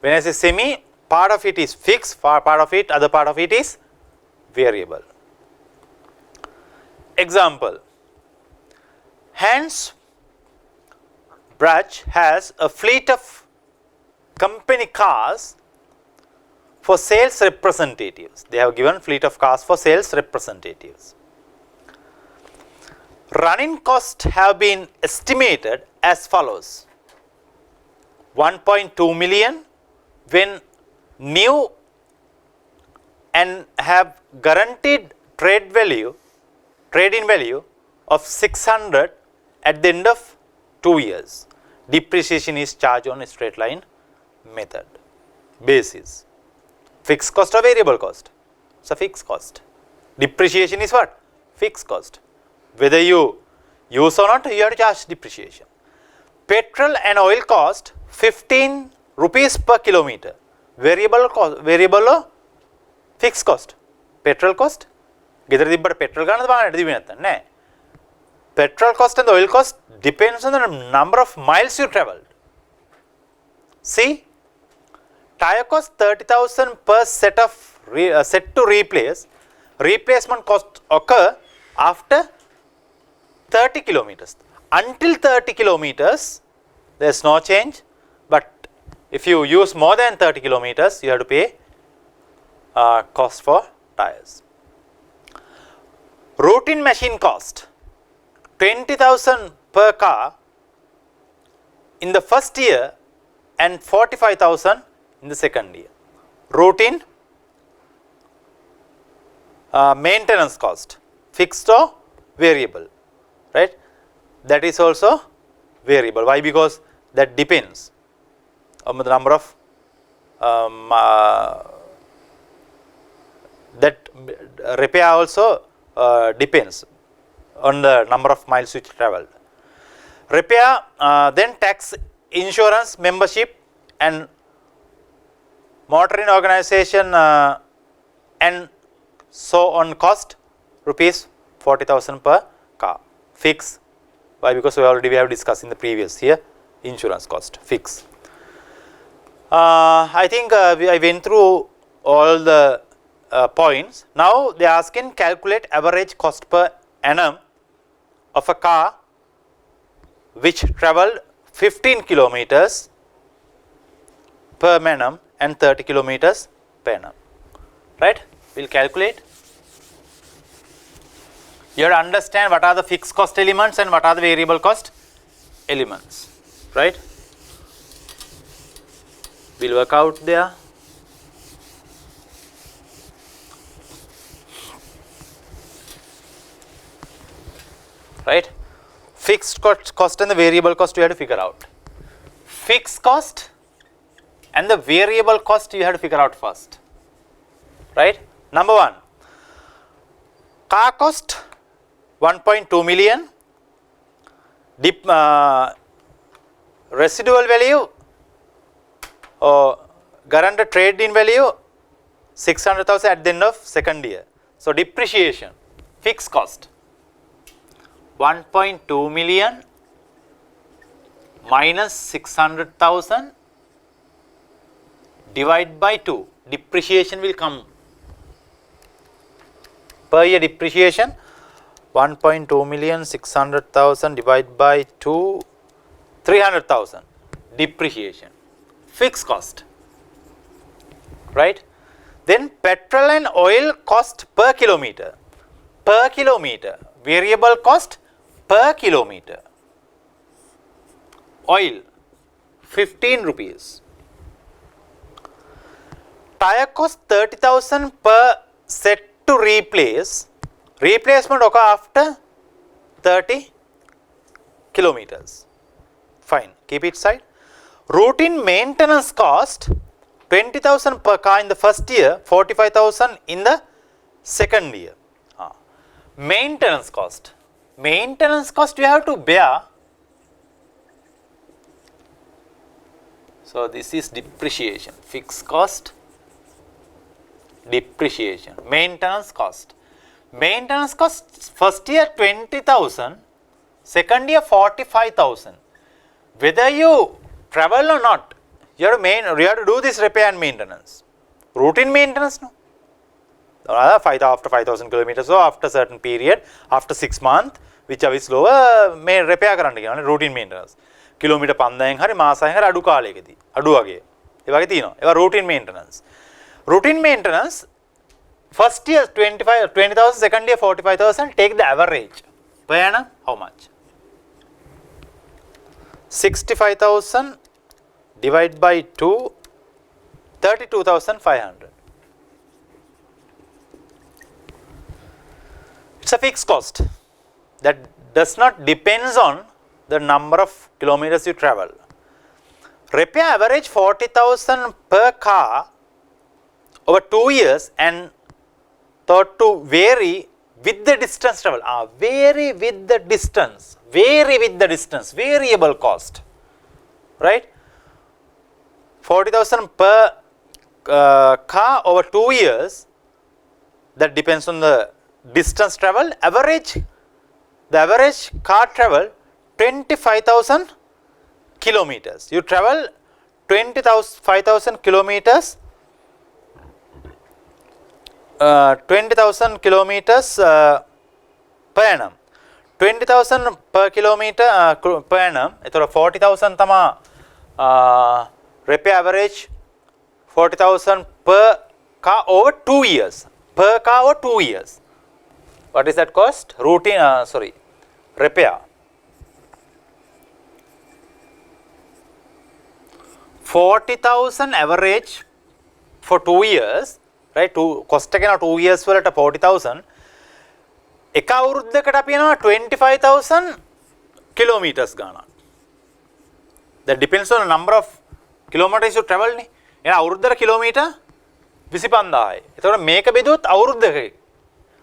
When I say semi, part of it is fixed, part of it, other part of it is variable. Example, Hans Brache has a fleet of company cars for sales representatives. They have given fleet of cars for sales representatives. Running costs have been estimated as follows. 1.2 million when new and have guaranteed trade-in value of 600 at the end of 2 years. Depreciation is charged on a straight line method basis. Fixed cost or variable cost? It's a fixed cost. Depreciation is what? Fixed cost. Whether you use or not, you have to charge depreciation. Petrol and oil cost 15 rupees per kilometer. Variable cost, variable or fixed cost? Petrol cost? ගෙදර තිබ්බට petrol ගන්නද බලන්න තිබුණේ නැත්තම් නෑ. Petrol cost and the oil cost depends on the number of miles you traveled. See, tire cost 30,000 per set to replace. Replacement cost occur after 30 kilometers. Until 30 kilometers, there is no change. But if you use more than 30 kilometers, you have to pay cost for tires. Routine machine cost 20,000 per car in the first year and 45,000 in the second year. Routine maintenance cost, fixed or variable, right? That is also variable. Why? Because that depends on the number of that repair also depends on the number of miles which traveled. Repair, then tax, insurance, membership and motoring organization and so on cost rupees 40,000 per car. Fix. Why? Because we have discussed in the previous here insurance cost, fix. I think I went through all the points. Now they are asking calculate average cost per annum of a car which travelled 15 kilometers per annum and 30 kilometers per annum. Right? We'll calculate. You have to understand what are the fixed cost elements and what are the variable cost elements. Right? We'll work out there. Right? Fixed cost and the variable cost you have to figure out. Fixed cost and the variable cost you have to figure out first. Right? Number one, car cost 1.2 million, residual value or guaranteed trade-in value 600,000 at the end of second year. So depreciation fixed cost 1.2 million minus 600,000 divide by 2. Depreciation will come. Per year depreciation 1.2 million 600,000 divided by 2 300,000 depreciation. Fixed cost. Right? Then petrol and oil cost per kilometer. Per kilometer. Variable cost per kilometer. Oil 15 rupees. Tire cost 30,000 per set to replace. Replacement occur after 30 kilometers. Fine, keep it side. Routine maintenance cost 20,000 per car in the first year, 45,000 in the second year. Maintenance cost. Maintenance cost you have to bear. So this is depreciation. Fixed cost, depreciation. Maintenance cost. Maintenance cost first year 20,000, second year 45,000. Whether you travel or not, you have to do this repair and maintenance. Routine maintenance, no. After 5,000 kilometers or after certain period, after 6 months, whichever is lower, may repair කරන්න routine maintenance. Kilometer 5,000 hari මාසයෙන් hari අඩු කාලයකදී. අඩු වගේ. ඒ වගේ තියෙනවා. ඒවා routine maintenance. Routine maintenance first year 20,000, second year 45,000, take the average. Per annum, how much? 65,000 divided by 2, 32,500. It's a fixed cost that does not depends on the number of kilometers you travel. Repair average 40,000 per car over 2 years and thought to vary with the distance travel. Vary with the distance. Vary with the distance. Variable cost. Right? 40,000 per car over 2 years. That depends on the distance travel. The average car travel 25,000 kilometers. You travel 25,000 kilometers. 20,000 kilometers per annum. 20,000 per kilometer per annum. එතකොට 40,000 තමයි repair average 40,000 per car over 2 years. Per car over 2 years. What is that cost? Routine, repair. 40,000 average for 2 years. Right? Cost එක 2 years වලට 40,000. එක අවුරුද්දකට අපි යනවා 25,000 kilometers ගානක්. That depends on the number of kilometers you travel නේ. එහෙනම් අවුරුද්දට kilometre 25,000යි. එතකොට මේක බෙදුවොත් අවුරුද්දකයි.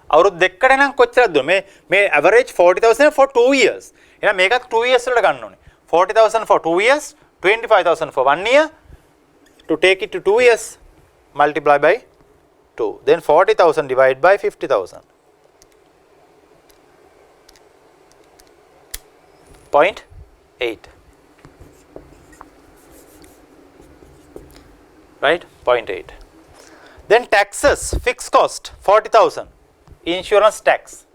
අවුරුදු දෙකකට නම් කොච්චරද දුන්නේ? මේ average 40,000 for 2 years. එහෙනම් මේකත් 2 years වලට ගන්න ඕනේ. 40,000 for 2 years, 25,000 for 1 year. To take it to 2 years, multiply by 2. Then 40,000 divided by 50,000. 0.8. Right? 0.8. Then taxes, fixed cost 40,000. Insurance tax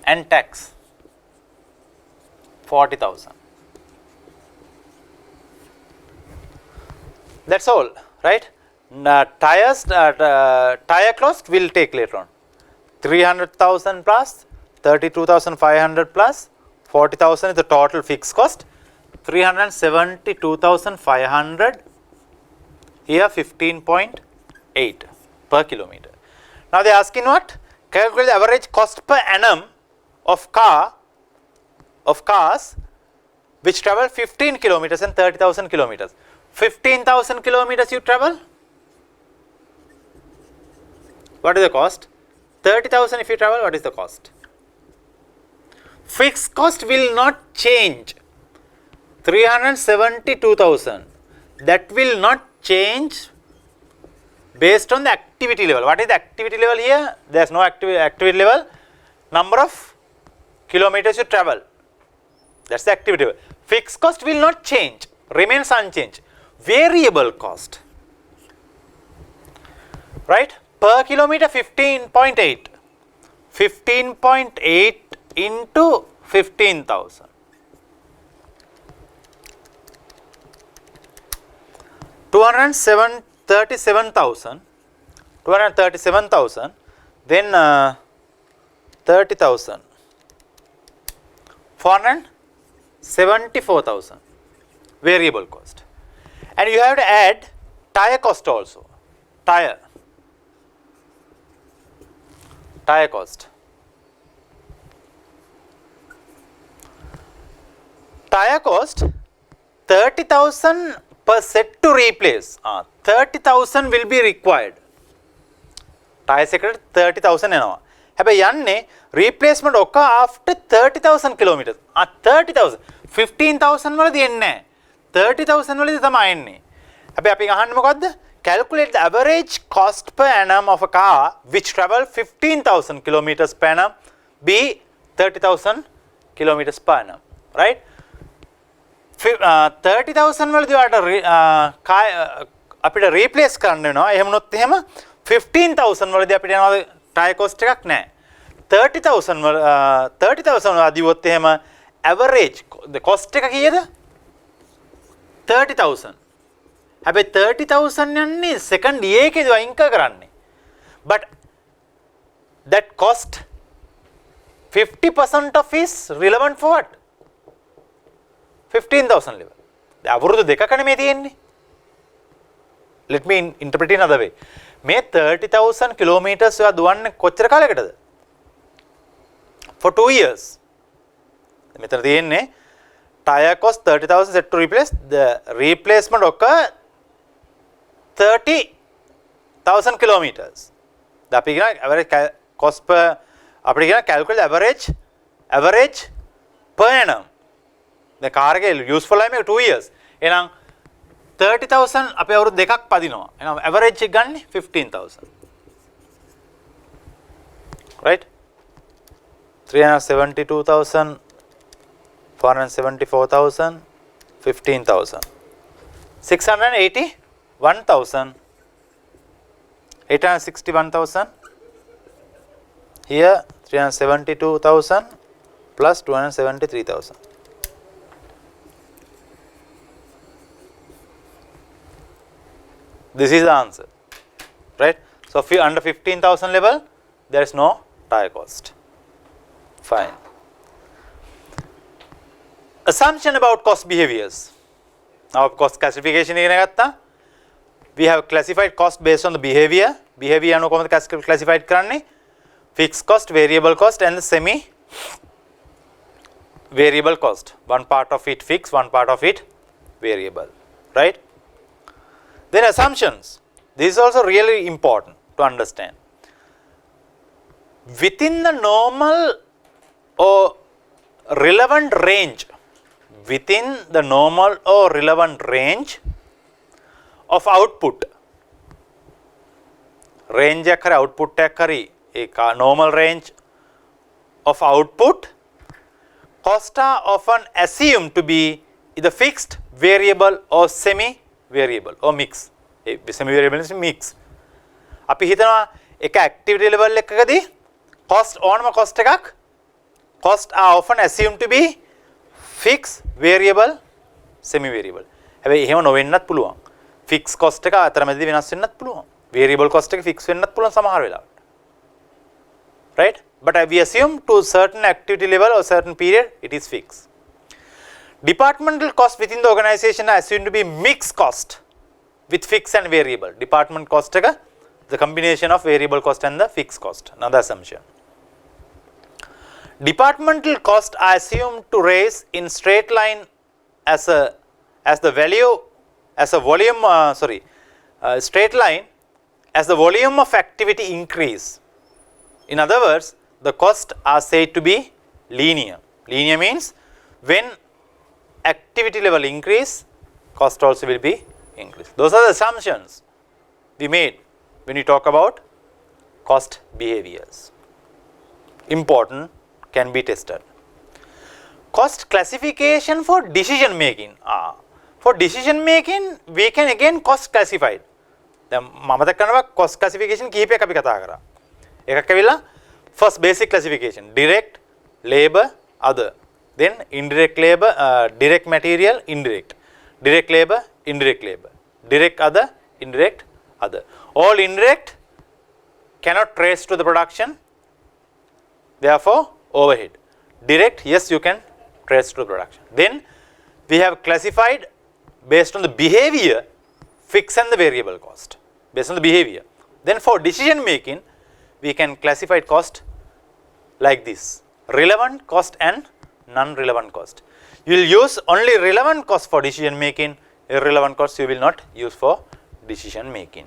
and tax 40,000. That's all, right? Tire cost will take later on. 300,000 plus 32,500 plus 40,000 is the total fixed cost. 372,500 here 15.8 per kilometer. Now they are asking what? Calculate the average cost per annum of cars which travel 15 kilometers and 30,000 kilometers. 15,000 kilometers you travel. What is the cost? 30,000 if you travel, what is the cost? Fixed cost will not change. 372,000. That will not change based on the activity level. What is the activity level here? There is no activity level. Number of kilometers you travel. That's the activity level. Fixed cost will not change, remains unchanged. Variable cost, right? Per kilometer 15.8. 15.8 into 15,000. 237,000. 237,000. Then 30,000. 474,000. Variable cost. And you have to add tire cost also. Tire cost. Tire cost 30,000 per set to replace. 30,000 will be required. Tire sector 30,000 එනවා. හැබැයි යන්නේ replacement ඔක්ක after 30,000 kilometers. 30,000 15,000 වලදී එන්නේ නැහැ. 30,000 වලදී තමයි එන්නේ. හැබැයි අපි අහන්නේ මොකද්ද? Calculate the average cost per annum of a car which travel 15,000 kilometers per annum be 30,000 kilometers per annum, right? 30,000 වලදී ඔයාලට අපිට replace කරන්න වෙනවා. එහෙම වුණොත් එහෙම 15,000 වලදී අපිට යනවා tire cost එකක් නැහැ. 30,000 වලදී වොත් එහෙම average the cost එක කීයද? 30,000. හැබැයි 30,000 යන්නේ second year එකේදී අයින් කරන්නේ. But that cost 50% of is relevant for what? 15,000 level. අවුරුදු දෙකකනේ මේ තියෙන්නේ. Let me interpret in another way. මේ 30,000 kilometers ඔයා දුවන්නේ කොච්චර කාලයකටද? For 2 years. මෙතන තියෙන්නේ tire cost 30,000 set to replace, the replacement occur 30,000 kilometers. The අපි කියන average cost per අපිට කියන calculate average per annum. The car එකේ useful life එක 2 years. එහෙනම් 30,000 අපි අවුරුදු දෙකක් පදිනවා. එහෙනම් average එක ගන්න 15,000. Right? 372,000, 474,000, 15,000. 681,000, 861,000. Here 372,000 plus 273,000. This is the answer, right? So under 15,000 level, there is no tire cost. Fine. Assumption about cost behaviors. Now cost classification ඉගෙන ගත්තා. We have classified cost based on the behavior. Behavior අනුව කොහොමද classified කරන්නේ? Fixed cost, variable cost and the semi variable cost. One part of it fixed, one part of it variable, right? Then assumptions. This is also really important to understand. Within the normal or relevant range, within the normal or relevant range of output, range එකක් හරි output එකක් හරි ඒක normal range of output, costs are often assumed to be either fixed, variable or semi variable or mix. Semi variable is mix. අපි හිතනවා එක activity level එකකදී cost ඕනම cost එකක් cost are often assumed to be fixed, variable, semi variable. හැබැයි එහෙම නොවෙන්නත් පුළුවන්. Fixed cost එක අතරමැදි වෙනස් වෙන්නත් පුළුවන්. Variable cost එක fix වෙන්නත් පුළුවන් සමහර වෙලාවට. Right? But we assume to certain activity level or certain period it is fixed. Departmental cost within the organization are assumed to be mixed cost with fixed and variable. Department cost එක the combination of variable cost and the fixed cost. Another assumption. Departmental cost are assumed to rise in straight line as the value as a volume straight line as the volume of activity increase. In other words, the costs are said to be linear. Linear means when activity level increase, cost also will be increased. Those are the assumptions we made when you talk about cost behaviors. Important, can be tested. Cost classification for decision making. For decision making, we can again cost classified. දැන් මම මතක් කරනවා cost classification කිහිපයක් අපි කතා කරා. එකක් ඇවිල්ලා first basic classification, direct, labor, other. Then indirect labor, direct material, indirect. Direct labor, indirect labor. Direct other, indirect other. All indirect cannot trace to the production, therefore overhead. Direct, yes, you can trace to the production. Then we have classified based on the behavior, fixed and the variable cost. Based on the behavior. Then for decision making, we can classify cost like this: relevant cost and non-relevant cost. You will use only relevant cost for decision making, irrelevant cost you will not use for decision making.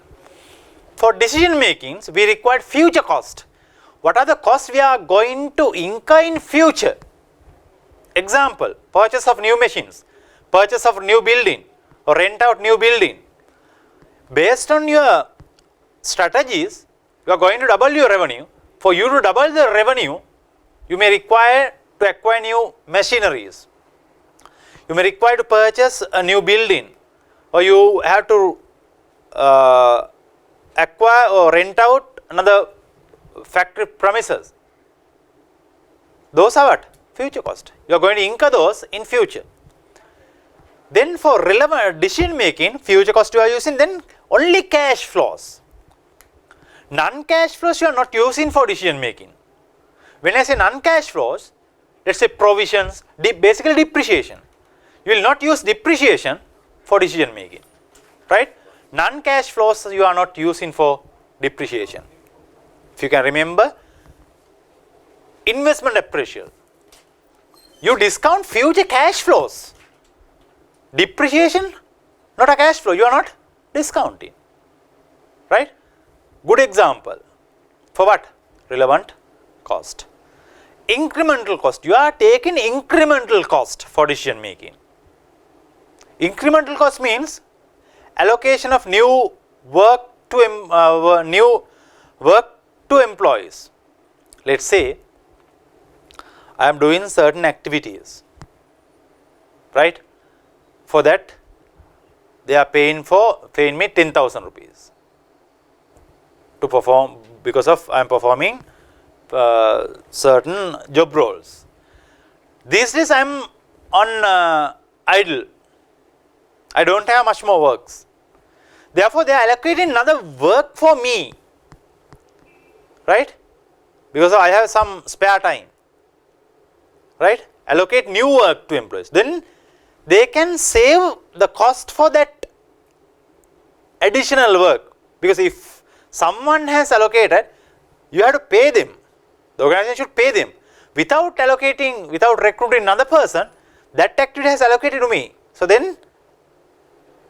For decision makings, we require future cost. What are the costs we are going to incur in future? Example, purchase of new machines, purchase of new building, or rent out new building. Based on your strategies, you are going to double your revenue. For you to double the revenue, you may require to acquire new machineries. You may require to purchase a new building, or you have to acquire or rent out another factory premises. Those are what? Future cost. You are going to incur those in future. Then for relevant decision making, future cost you are using, then only cash flows. Non-cash flows you are not using for decision making. When I say non-cash flows, let's say provisions, basically depreciation. You will not use depreciation for decision making, right? Non-cash flows you are not using for depreciation. If you can remember, investment appraisal, you discount future cash flows. Depreciation, not a cash flow, you are not discounting, right? Good example. For what? Relevant cost. Incremental cost, you are taking incremental cost for decision making. Incremental cost means allocation of new work to employees. Let's say I am doing certain activities, right? For that, they are paying me 10,000 rupees to perform, because of I am performing certain job roles. These days I am on idle. I don't have much more works. Therefore, they are allocating another work for me, right? Because I have some spare time, right? Allocate new work to employees. Then they can save the cost for that additional work, because if someone has allocated, you have to pay them. The organization should pay them. Without recruiting another person, that activity has allocated to me. So then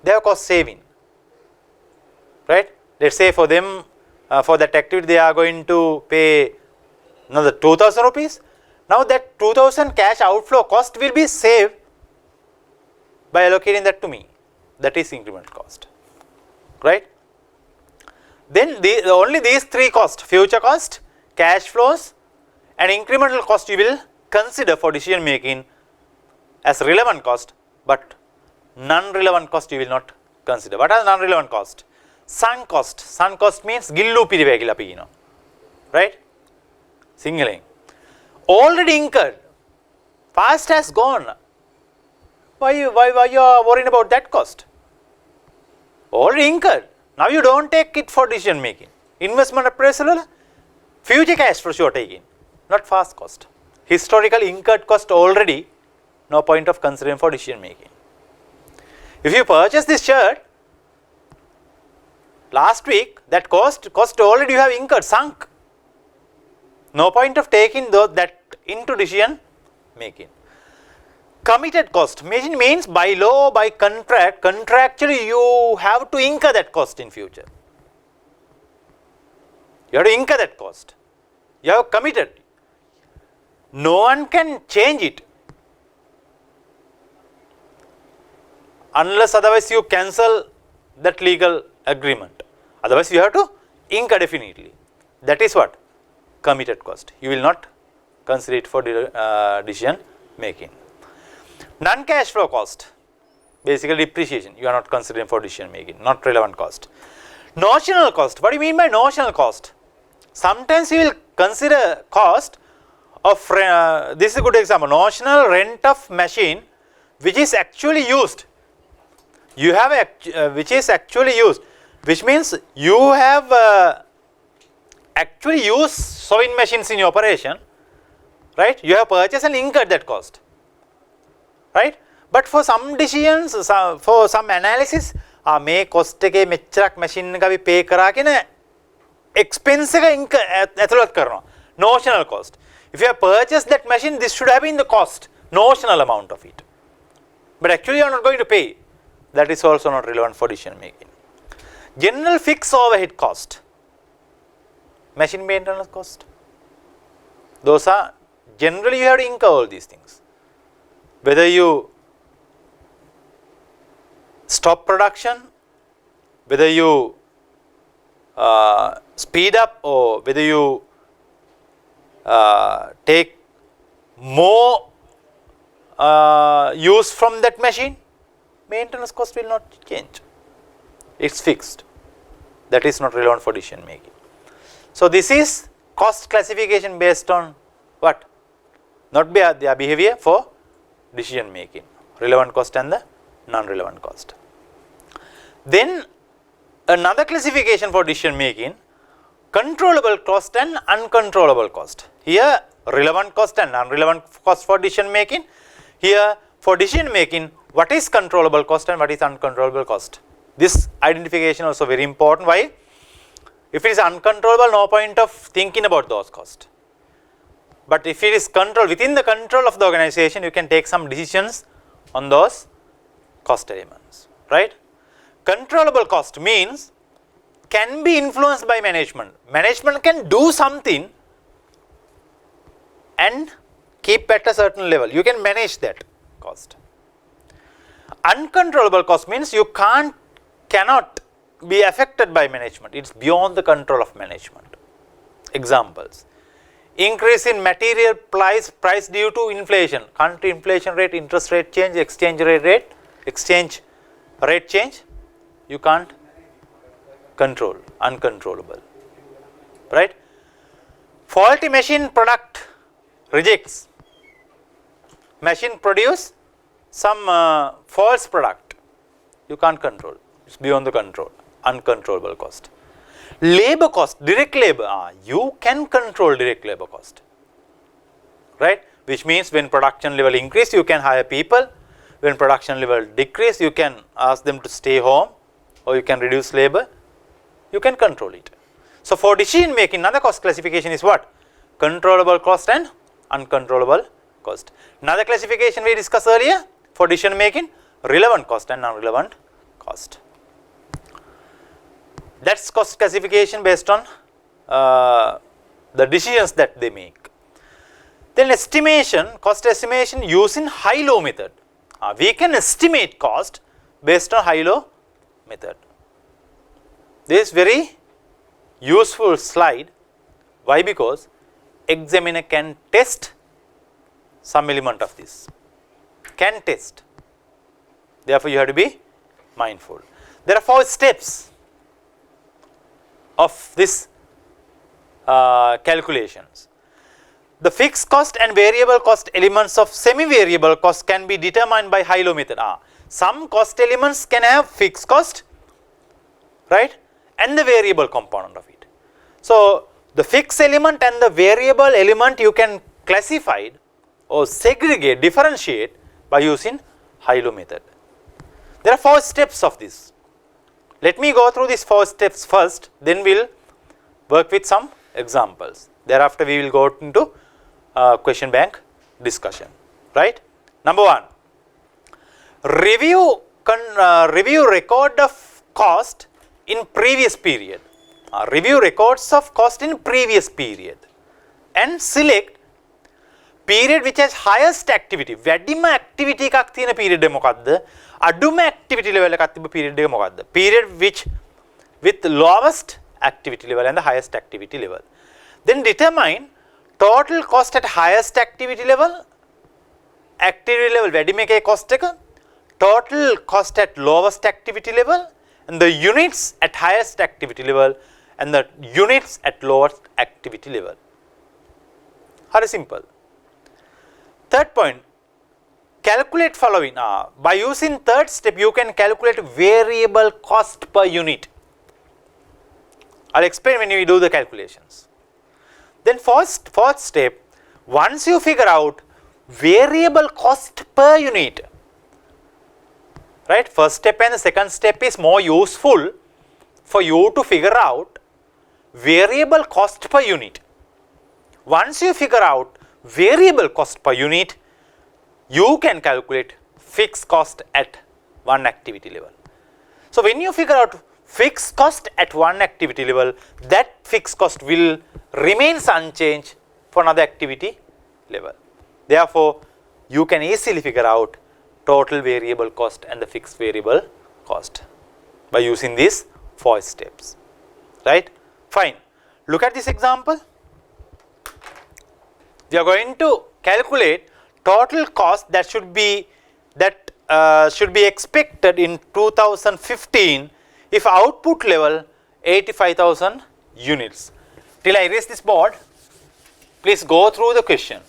they have cost saving, right? Let's say for them, for that activity they are going to pay another 2,000 rupees. Now that 2,000 cash outflow cost will be saved by allocating that to me. That is increment cost, right? Then only these three costs, future cost, cash flows and incremental cost, you will consider for decision making as relevant cost, but non-relevant cost you will not consider. What are non-relevant cost? Sunk cost. Sunk cost means gillu piriwe kiyala අපි කියනවා, right? Singaling. Already incurred. Past has gone. Why you are worrying about that cost? Already incurred. Now you don't take it for decision making. Investment appraisal, future cash flows you are taking, not past cost. Historical incurred cost already, no point of considering for decision making. If you purchase this shirt last week, that cost already you have incurred, sunk. No point of taking that into decision making. Committed cost means by law, by contract, contractually you have to incur that cost in future. You have to incur that cost. You have committed. No one can change it. Unless otherwise you cancel that legal agreement. Otherwise you have to incur definitely. That is what? Committed cost. You will not consider it for decision making. Non-cash flow cost, basically depreciation, you are not considering for decision making, not relevant cost. Notional cost, what do you mean by notional cost? Sometimes you will consider cost of, this is a good example, notional rent of machine which is actually used. You have a, which is actually used, which means you have actually used sewing machines in your operation, right? You have purchased and incurred that cost, right? But for some decisions, for some analysis, මේ cost එකේ මෙච්චරක් machine එක අපි pay කරා කියන expense එක ඇතුළත් කරනවා. Notional cost. If you have purchased that machine, this should have been the cost, notional amount of it. But actually you are not going to pay. That is also not relevant for decision making. General fixed overhead cost. Machine maintenance cost. Those are, generally you have to incur all these things. Whether you stop production, whether you speed up, or whether you take more use from that machine, maintenance cost will not change. It's fixed. That is not relevant for decision making. So this is cost classification based on what? Not their behavior for decision making. Relevant cost and the non-relevant cost. Then another classification for decision making, controllable cost and uncontrollable cost. Here relevant cost and non-relevant cost for decision making. Here for decision making, what is controllable cost and what is uncontrollable cost. This identification also very important. Why? If it is uncontrollable, no point of thinking about those costs. But if it is controlled, within the control of the organization, you can take some decisions on those cost elements, right? Controllable cost means can be influenced by management. Management can do something and keep at a certain level. You can manage that cost. Uncontrollable cost means you cannot be affected by management. It's beyond the control of management. Examples: increase in material price due to inflation, country inflation rate, interest rate change, exchange rate change. You can't control, uncontrollable, right? Faulty machine product rejects. Machine produce some false product. You can't control. It's beyond the control. Uncontrollable cost. Labor cost, direct labor. You can control direct labor cost, right? Which means when production level increase, you can hire people. When production level decrease, you can ask them to stay home, or you can reduce labor. You can control it. So for decision making, another cost classification is what? Controllable cost and uncontrollable cost. Another classification we discussed earlier for decision making, relevant cost and non-relevant cost. That's cost classification based on the decisions that they make. Then estimation, cost estimation using high-low method. We can estimate cost based on high-low method. This is very useful slide. Why? Because examiner can test some element of this. Can test. Therefore, you have to be mindful. There are 4 steps of this calculations. The fixed cost and variable cost elements of semi-variable cost can be determined by high-low method. Some cost elements can have fixed cost, right, and the variable component of it. So the fixed element and the variable element you can classify or segregate, differentiate by using high-low method. There are 4 steps of this. Let me go through these 4 steps first, then we'll work with some examples. Thereafter we will go into question bank discussion, right? Number 1, review record of cost in previous period. Review records of cost in previous period and select period which has highest activity. වැඩිම activity එකක් තියෙන period එක මොකක්ද? අඩුම activity level එකක් තිබ්බ period එක මොකක්ද? Period which with lowest activity level and the highest activity level. Then determine total cost at highest activity level, activity level වැඩිම එකේ cost එක, total cost at lowest activity level, and the units at highest activity level and the units at lowest activity level. Very simple. Third point, calculate following. By using third step, you can calculate variable cost per unit. I'll explain when we do the calculations. Then fourth step, once you figure out variable cost per unit, right? First step and the second step is more useful for you to figure out variable cost per unit. Once you figure out variable cost per unit, you can calculate fixed cost at one activity level. So when you figure out fixed cost at one activity level, that fixed cost will remains unchanged for another activity level. Therefore, you can easily figure out total variable cost and the fixed variable cost by using these 4 steps. Right? Fine. Look at this example. We are going to calculate total cost that should be expected in 2015 if output level 85,000 units. Till I erase this board, please go through the question.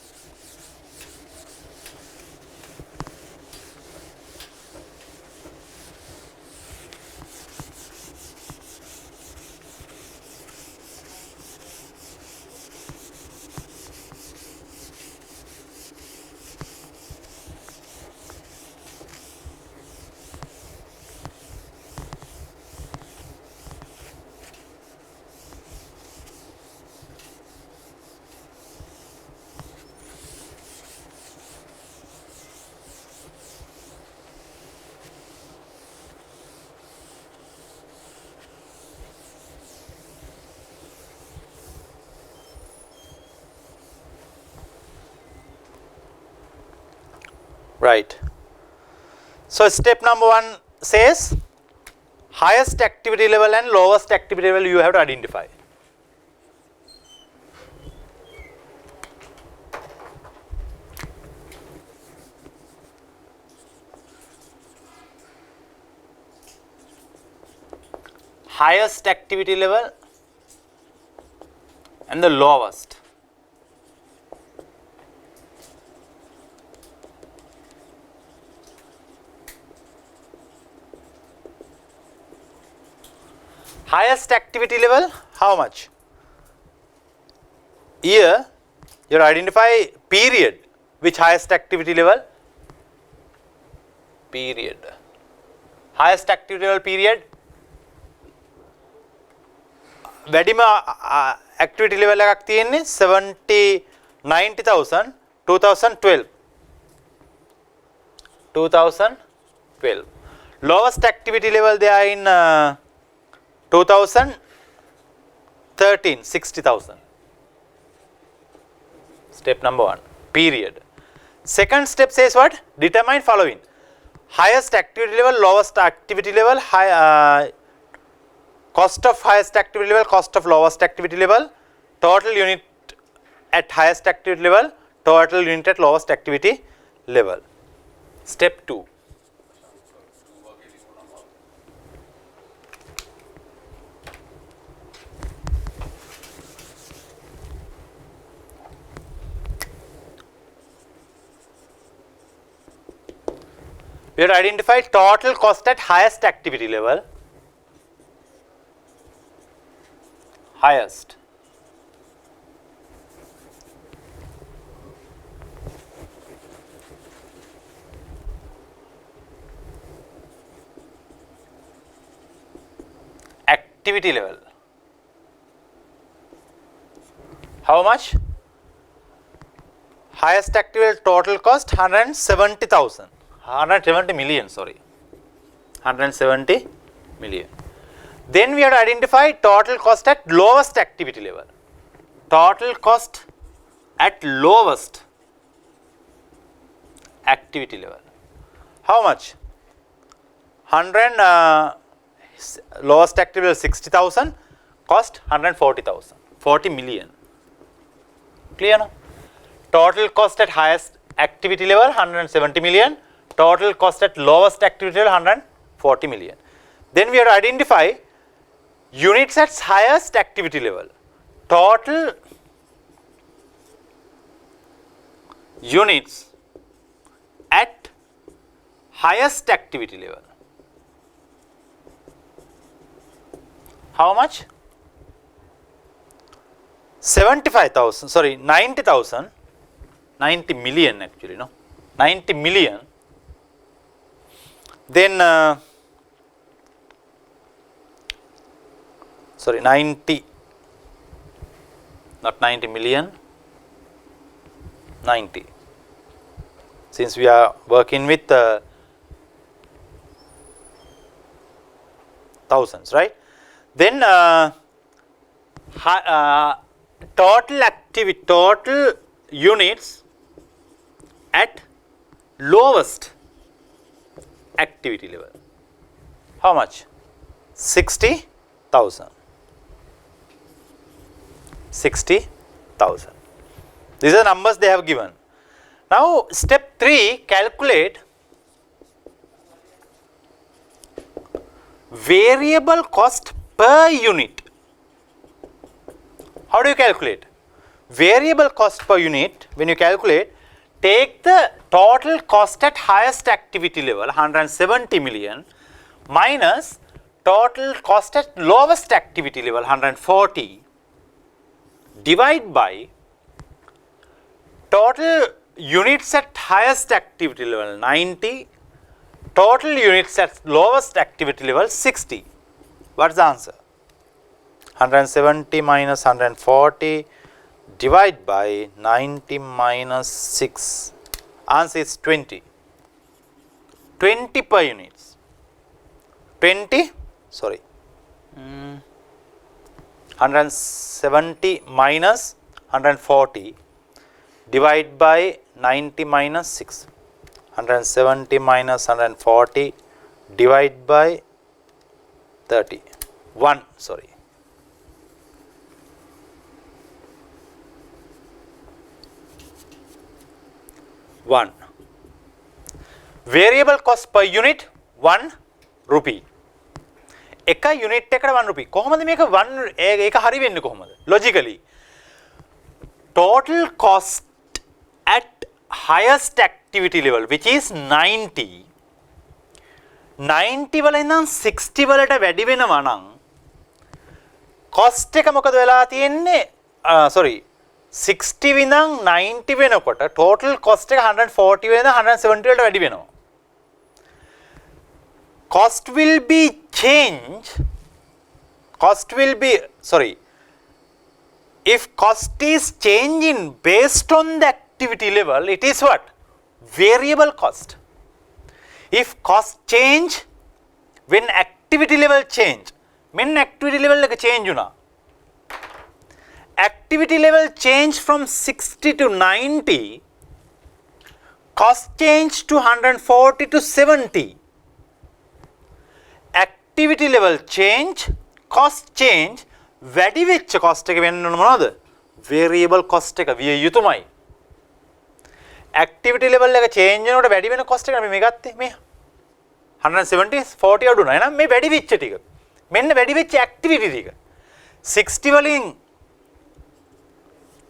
Right. So step number 1 says highest activity level and lowest activity level you have to identify. Highest activity level and the lowest. Highest activity level, how much? Here, you identify period. Which highest activity level? Period. Highest activity level period. වැඩිම activity level එකක් තියෙන්නේ 90,000 2012. 2012. Lowest activity level they are in 2013, 60,000. Step number 1, period. Second step says what? Determine following. Highest activity level, lowest activity level, cost of highest activity level, cost of lowest activity level, total unit at highest activity level, total unit at lowest activity level. Step 2. We have to identify total cost at highest activity level. Highest. Activity level. How much? Highest activity total cost 170,000. 170 million, sorry. 170 million. Then we have to identify total cost at lowest activity level. Total cost at lowest activity level. How much? 100 lowest activity level 60,000. cost 140,000, 40 million. Clear now? Total cost at highest activity level 170 million, total cost at lowest activity level 140 million. Then we have to identify units at highest activity level. Total units at highest activity level. How much? 75,000, sorry, 90,000, 90 million actually, no? 90 million. Then, sorry, 90, not 90 million, 90. Since we are working with thousands, right? Then total units at lowest activity level. How much? 60,000. 60,000. These are the numbers they have given. Now, step 3, calculate variable cost per unit. How do you calculate? Variable cost per unit, when you calculate, take the total cost at highest activity level 170 million minus total cost at lowest activity level 140, divide by total units at highest activity level 90, total units at lowest activity level 60. What is the answer? 170 minus 140 divide by 90 minus 6. Answer is 20. 20 per units. 20, sorry. 170 minus 140 divide by 90 minus 6. 170 minus 140 divide by 30. 1, sorry. One. Variable cost per unit 1 rupee. එක unit එකට 1 rupee. කොහොමද මේක 1 ඒක හරි වෙන්නේ කොහොමද? Logically. Total cost at highest activity level which is 90. 90 වල ඉඳන් 60 වලට වැඩි වෙනවා නම් cost එක මොකද වෙලා තියෙන්නේ? sorry. 60 ඉඳන් 90 වෙනකොට total cost එක 140 වෙනද 170 වලට වැඩි වෙනවා. Cost will be change. Cost will be, sorry. If cost is changing based on the activity level, it is what? Variable cost. If cost change when activity level change, when activity level එක change වුණා. Activity level change from 60 to 90, cost change to 140 to 70. Activity level change, cost change, වැඩි වෙච්ච cost එක වෙන්න ඕන මොනවද? Variable cost එක විය යුතුමයි. Activity level එක change වෙනකොට වැඩි වෙන cost එක මේ ගත්තේ මේ 170 40 අඩු නෑ නේද? මේ වැඩි වෙච්ච ටික. මෙන්න වැඩි වෙච්ච activity ටික. 60 වලින්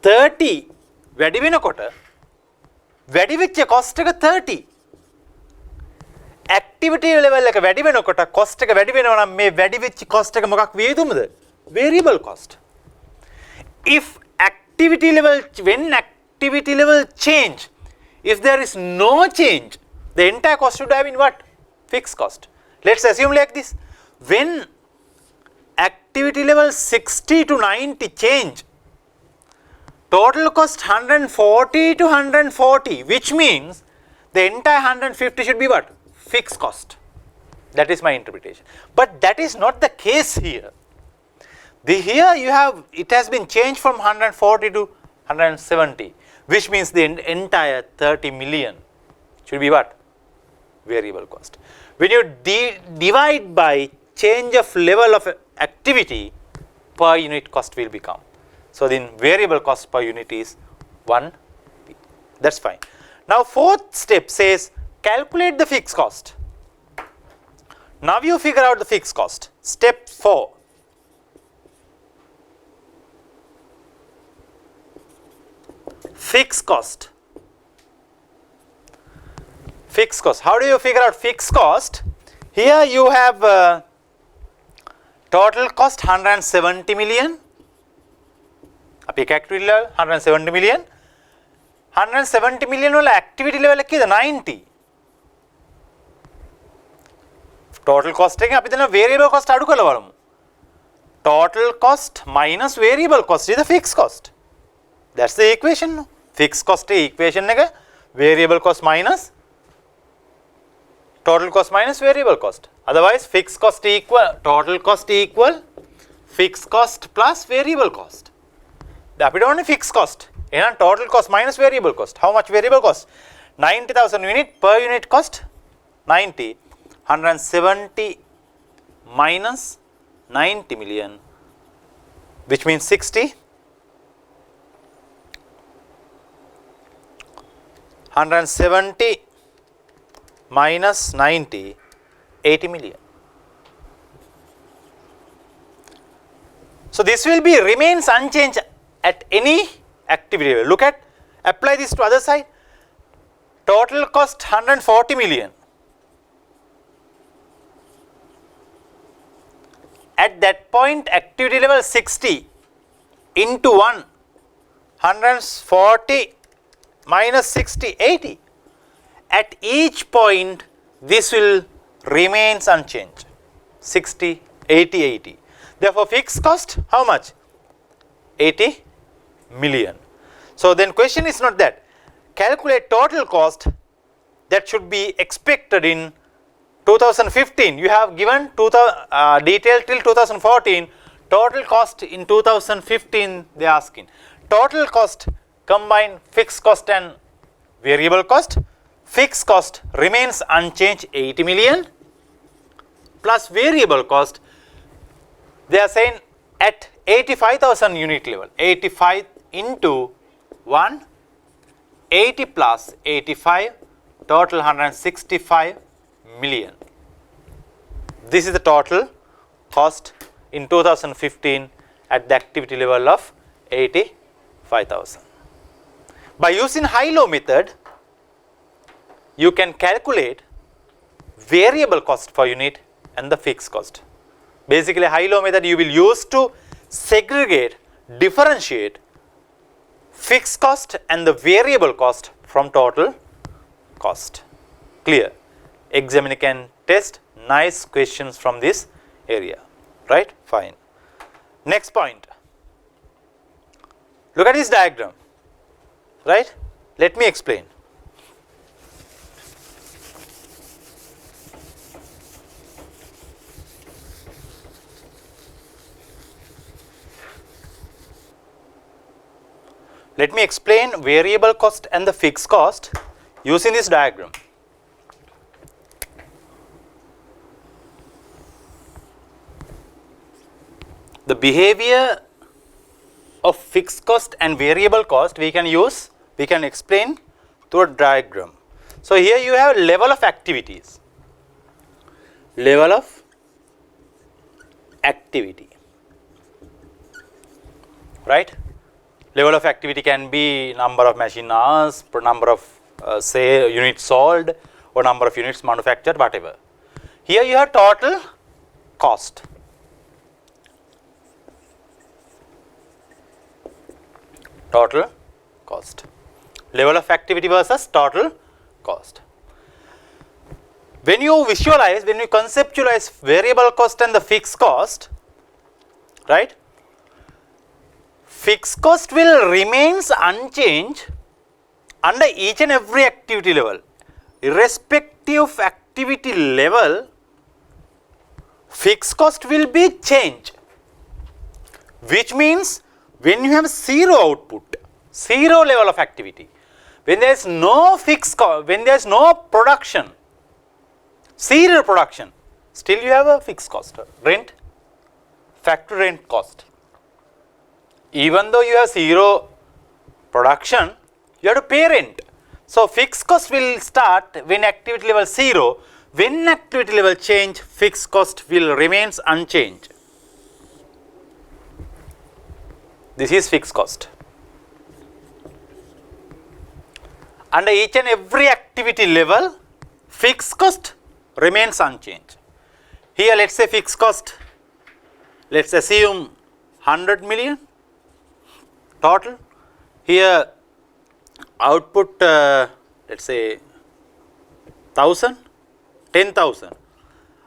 30 වැඩි වෙනකොට වැඩි වෙච්ච cost එක 30. Activity level එක වැඩි වෙනකොට cost එක වැඩි වෙනවා නම් මේ වැඩි වෙච්ච cost එක මොකක් විය යුතුමද? Variable cost. If activity level, when activity level change, if there is no change, the entire cost should have been what? Fixed cost. Let's assume like this. When activity level 60 to 90 change, total cost 140 to 140, which means the entire 150 should be what? Fixed cost. That is my interpretation. But that is not the case here. Here you have, it has been changed from 140 to 170, which means the entire 30 million should be what? Variable cost. When you divide by change of level of activity, per unit cost will become. So then variable cost per unit is 1p. That's fine. Now fourth step says calculate the fixed cost. Now you figure out the fixed cost. Step 4. Fixed cost. Fixed cost. How do you figure out fixed cost? Here you have total cost 170 million. Activity level 170 million. 170 million වල activity level එක කීයද 90. Total cost එකෙන් අපි දෙන variable cost අඩු කරලා බලමු. Total cost minus variable cost is the fixed cost. That's the equation. Fixed cost equation එක variable cost minus total cost minus variable cost. Otherwise fixed cost equal total cost equal fixed cost plus variable cost. අපිට ඕනේ fixed cost. එහෙනම් total cost minus variable cost. How much variable cost? 90,000 unit per unit cost 90. 170 minus 90 million, which means 60. 170 minus 90, 80 million. So this will be remains unchanged at any activity level. Look at, apply this to other side. Total cost 140 million. At that point activity level 60 into 1, 140 minus 60, 80. At each point this will remains unchanged, 60, 80, 80. Therefore fixed cost how much? 80 million. So then question is not that. Calculate total cost that should be expected in 2015. You have given detail till 2014. Total cost in 2015 they are asking. Total cost combine fixed cost and variable cost. Fixed cost remains unchanged 80 million plus variable cost. They are saying at 85,000 unit level. 85 into 1, 80 plus 85, total 165 million. This is the total cost in 2015 at the activity level of 85,000. By using high-low method, you can calculate variable cost per unit and the fixed cost. Basically, high-low method you will use to segregate, differentiate fixed cost and the variable cost from total cost. Clear? Examiner can test nice questions from this area, right? Fine. Next point. Look at this diagram, right? Let me explain. Let me explain variable cost and the fixed cost using this diagram. The behavior of fixed cost and variable cost we can explain through a diagram. So here you have level of activities. Level of activity, right? Level of activity can be number of machine hours, number of say units sold or number of units manufactured, whatever. Here you have total cost. Total cost. Level of activity versus total cost. When you visualize, when you conceptualize variable cost and the fixed cost, right? Fixed cost will remains unchanged under each and every activity level. Irrespective of activity level, fixed cost will be changed. Which means when you have zero output, zero level of activity, when there is no fixed cost, when there is no production, serial production, still you have a fixed cost, rent, factory rent cost, even though you have zero production, you have to pay rent. So fixed cost will start when activity level 0. When activity level change, fixed cost will remains unchanged. This is fixed cost. Under each and every activity level, fixed cost remains unchanged. Here let us say fixed cost, let us assume 100 million total. Here output let us say 1000, 10,000,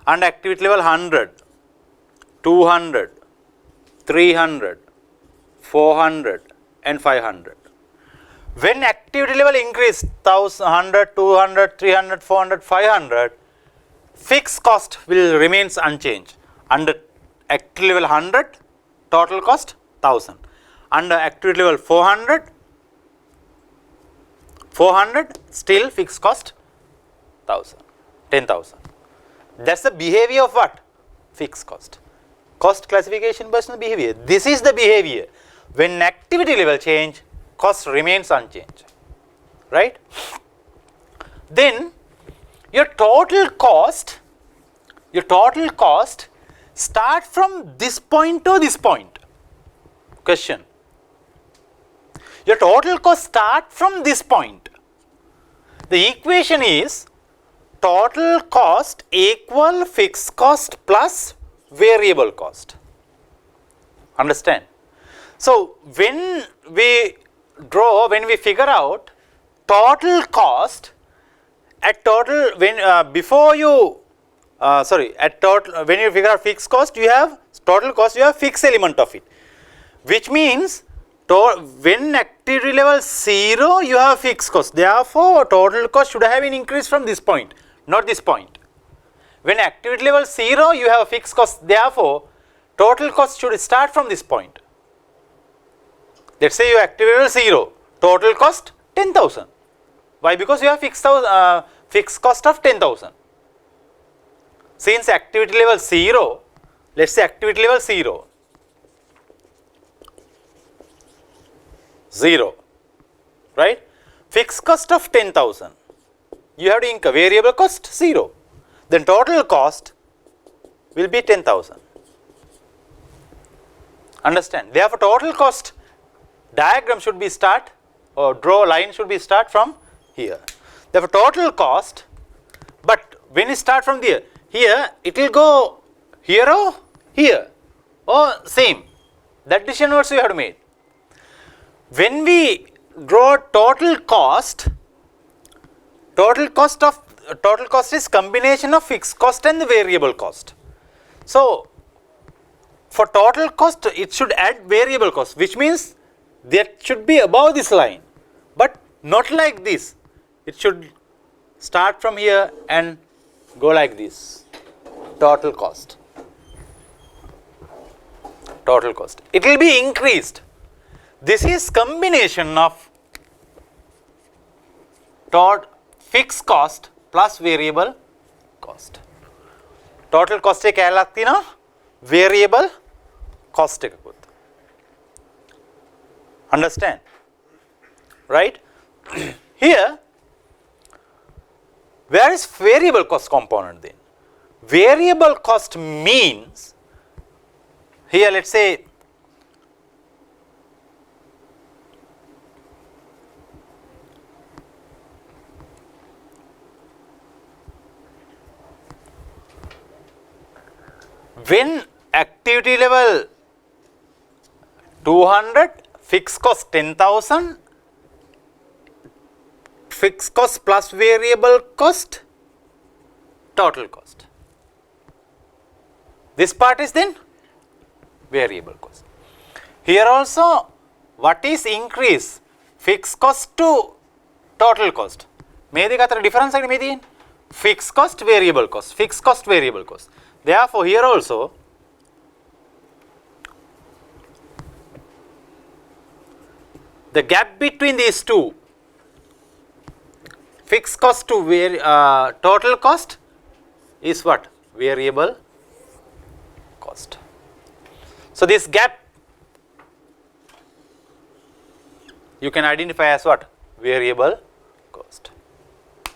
and activity level 100, 200, 300, 400 and 500. When activity level increase 1000, 100, 200, 300, 400, 500, fixed cost will remains unchanged. Under activity level 100, total cost 1000. Under activity level 400, still fixed cost 1000, 10,000. That's the behavior of what? Fixed cost. Cost classification based on behavior. This is the behavior. When activity level change, cost remains unchanged, right? Then your total cost start from this point to this point. Question. Your total cost start from this point. The equation is total cost equal fixed cost plus variable cost. Understand? So when we figure out total cost at total, when before you when you figure out fixed cost, you have total cost, you have fixed element of it, which means when activity level 0, you have fixed cost. Therefore, total cost should have been increased from this point, not this point. When activity level 0, you have fixed cost. Therefore, total cost should start from this point. Let us say your activity level 0, total cost 10,000. Why? Because you have fixed cost of 10,000. Since activity level 0, let us say activity level 0, right? Fixed cost of 10,000. You have to incur variable cost 0. Then total cost will be 10,000. Understand? Therefore, total cost diagram should be start, or draw line should be start from here. Therefore, total cost, but when you start from there, here it will go here or here or same. That decision also you have to make. When we draw total cost is combination of fixed cost and the variable cost. So for total cost, it should add variable cost, which means that should be above this line, but not like this. It should start from here and go like this. Total cost. Total cost. It will be increased. This is combination of fixed cost plus variable cost. Total cost එක කැලලක් තියෙනවා, variable cost එකකුත්. Understand? Right? Here, where is variable cost component then? Variable cost means, here let us say when activity level 200, fixed cost 10,000, fixed cost plus variable cost, total cost. This part is then variable cost. Here also, what is increase? Fixed cost to total cost. මේ දෙක අතර difference එකනේ මේ තියෙන්නේ. Fixed cost, variable cost. Fixed cost, variable cost. Therefore, here also, the gap between these two, fixed cost to total cost, is what? Variable cost. So this gap you can identify as what? Variable cost.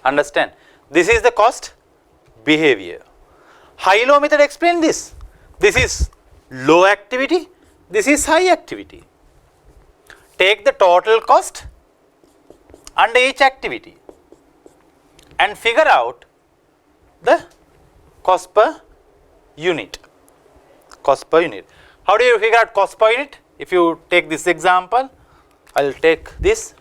Understand? This is the cost behavior. High-low method explain this. This is low activity, this is high activity. Take the total cost under each activity and figure out the cost per unit. Cost per unit. How do you figure out cost per unit? If you take this example, I will take this.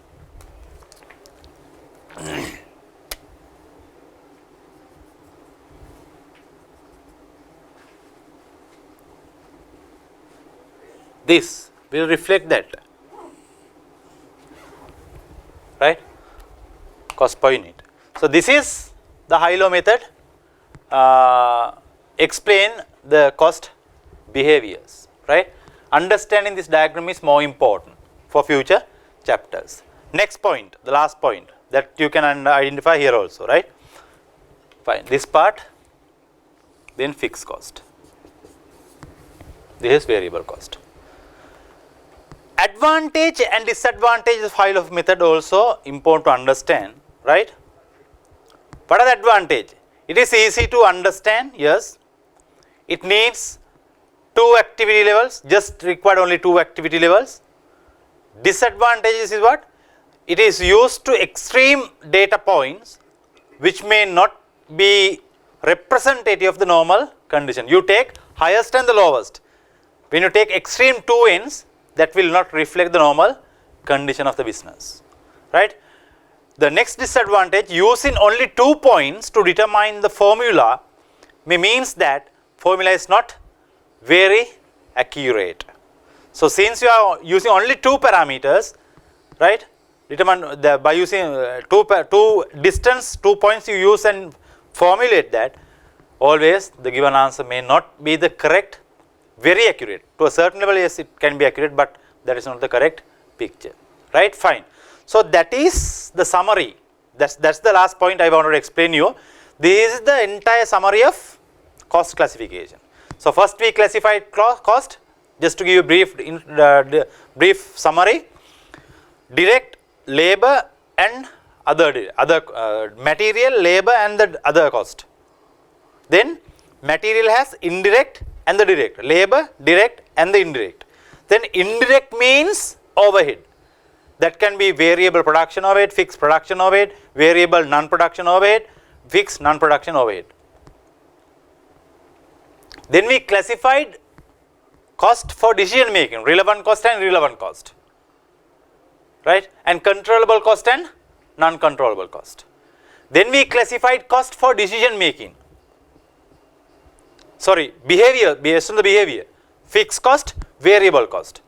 This will reflect that, right? Cost per unit. So this is the high-low method. Explain the cost behaviors, right? Understanding this diagram is more important for future chapters. Next point, the last point that you can identify here also, right? Fine. This part, then fixed cost. This is variable cost. Advantage and disadvantage of high-low method also important to understand, right? What are the advantage? It is easy to understand, yes. It needs 2 activity levels, just required only 2 activity levels. Disadvantages is what? It is used to extreme data points which may not be representative of the normal condition. You take highest and the lowest. When you take extreme 2 ends, that will not reflect the normal condition of the business, right? The next disadvantage, using only 2 points to determine the formula means that formula is not very accurate. So since you are using only 2 parameters, right, determine by using 2 distance, 2 points you use and formulate that, always the given answer may not be the correct, very accurate. To a certain level, yes, it can be accurate, but that is not the correct picture, right? Fine. So that is the summary. That's the last point I wanted to explain you. This is the entire summary of cost classification. So first we classified cost, just to give you brief summary. Direct, labor and other material, labor and the other cost. Then material has indirect and the direct, labor, direct and the indirect. Then indirect means overhead. That can be variable production overhead, fixed production overhead, variable non-production overhead, fixed non-production overhead. Then we classified cost for decision making, relevant cost and irrelevant cost, right? And controllable cost and non-controllable cost. Then we classified cost for decision making. Sorry, behavior, based on the behavior, fixed cost, variable cost,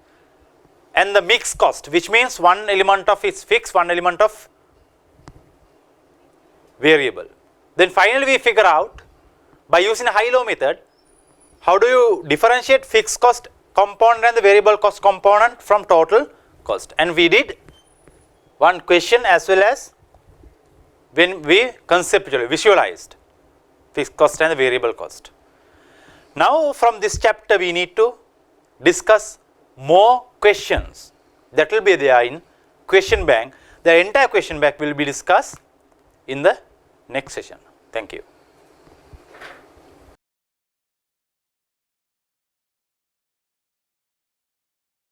and the mixed cost, which means one element of is fixed, one element of variable. Then finally we figure out by using a high-low method, how do you differentiate fixed cost component and the variable cost component from total cost. And we did one question as well as when we conceptually visualized fixed cost and the variable cost. Now from this chapter we need to discuss more questions that will be there in question bank. The entire question bank will be discussed in the next session. Thank you.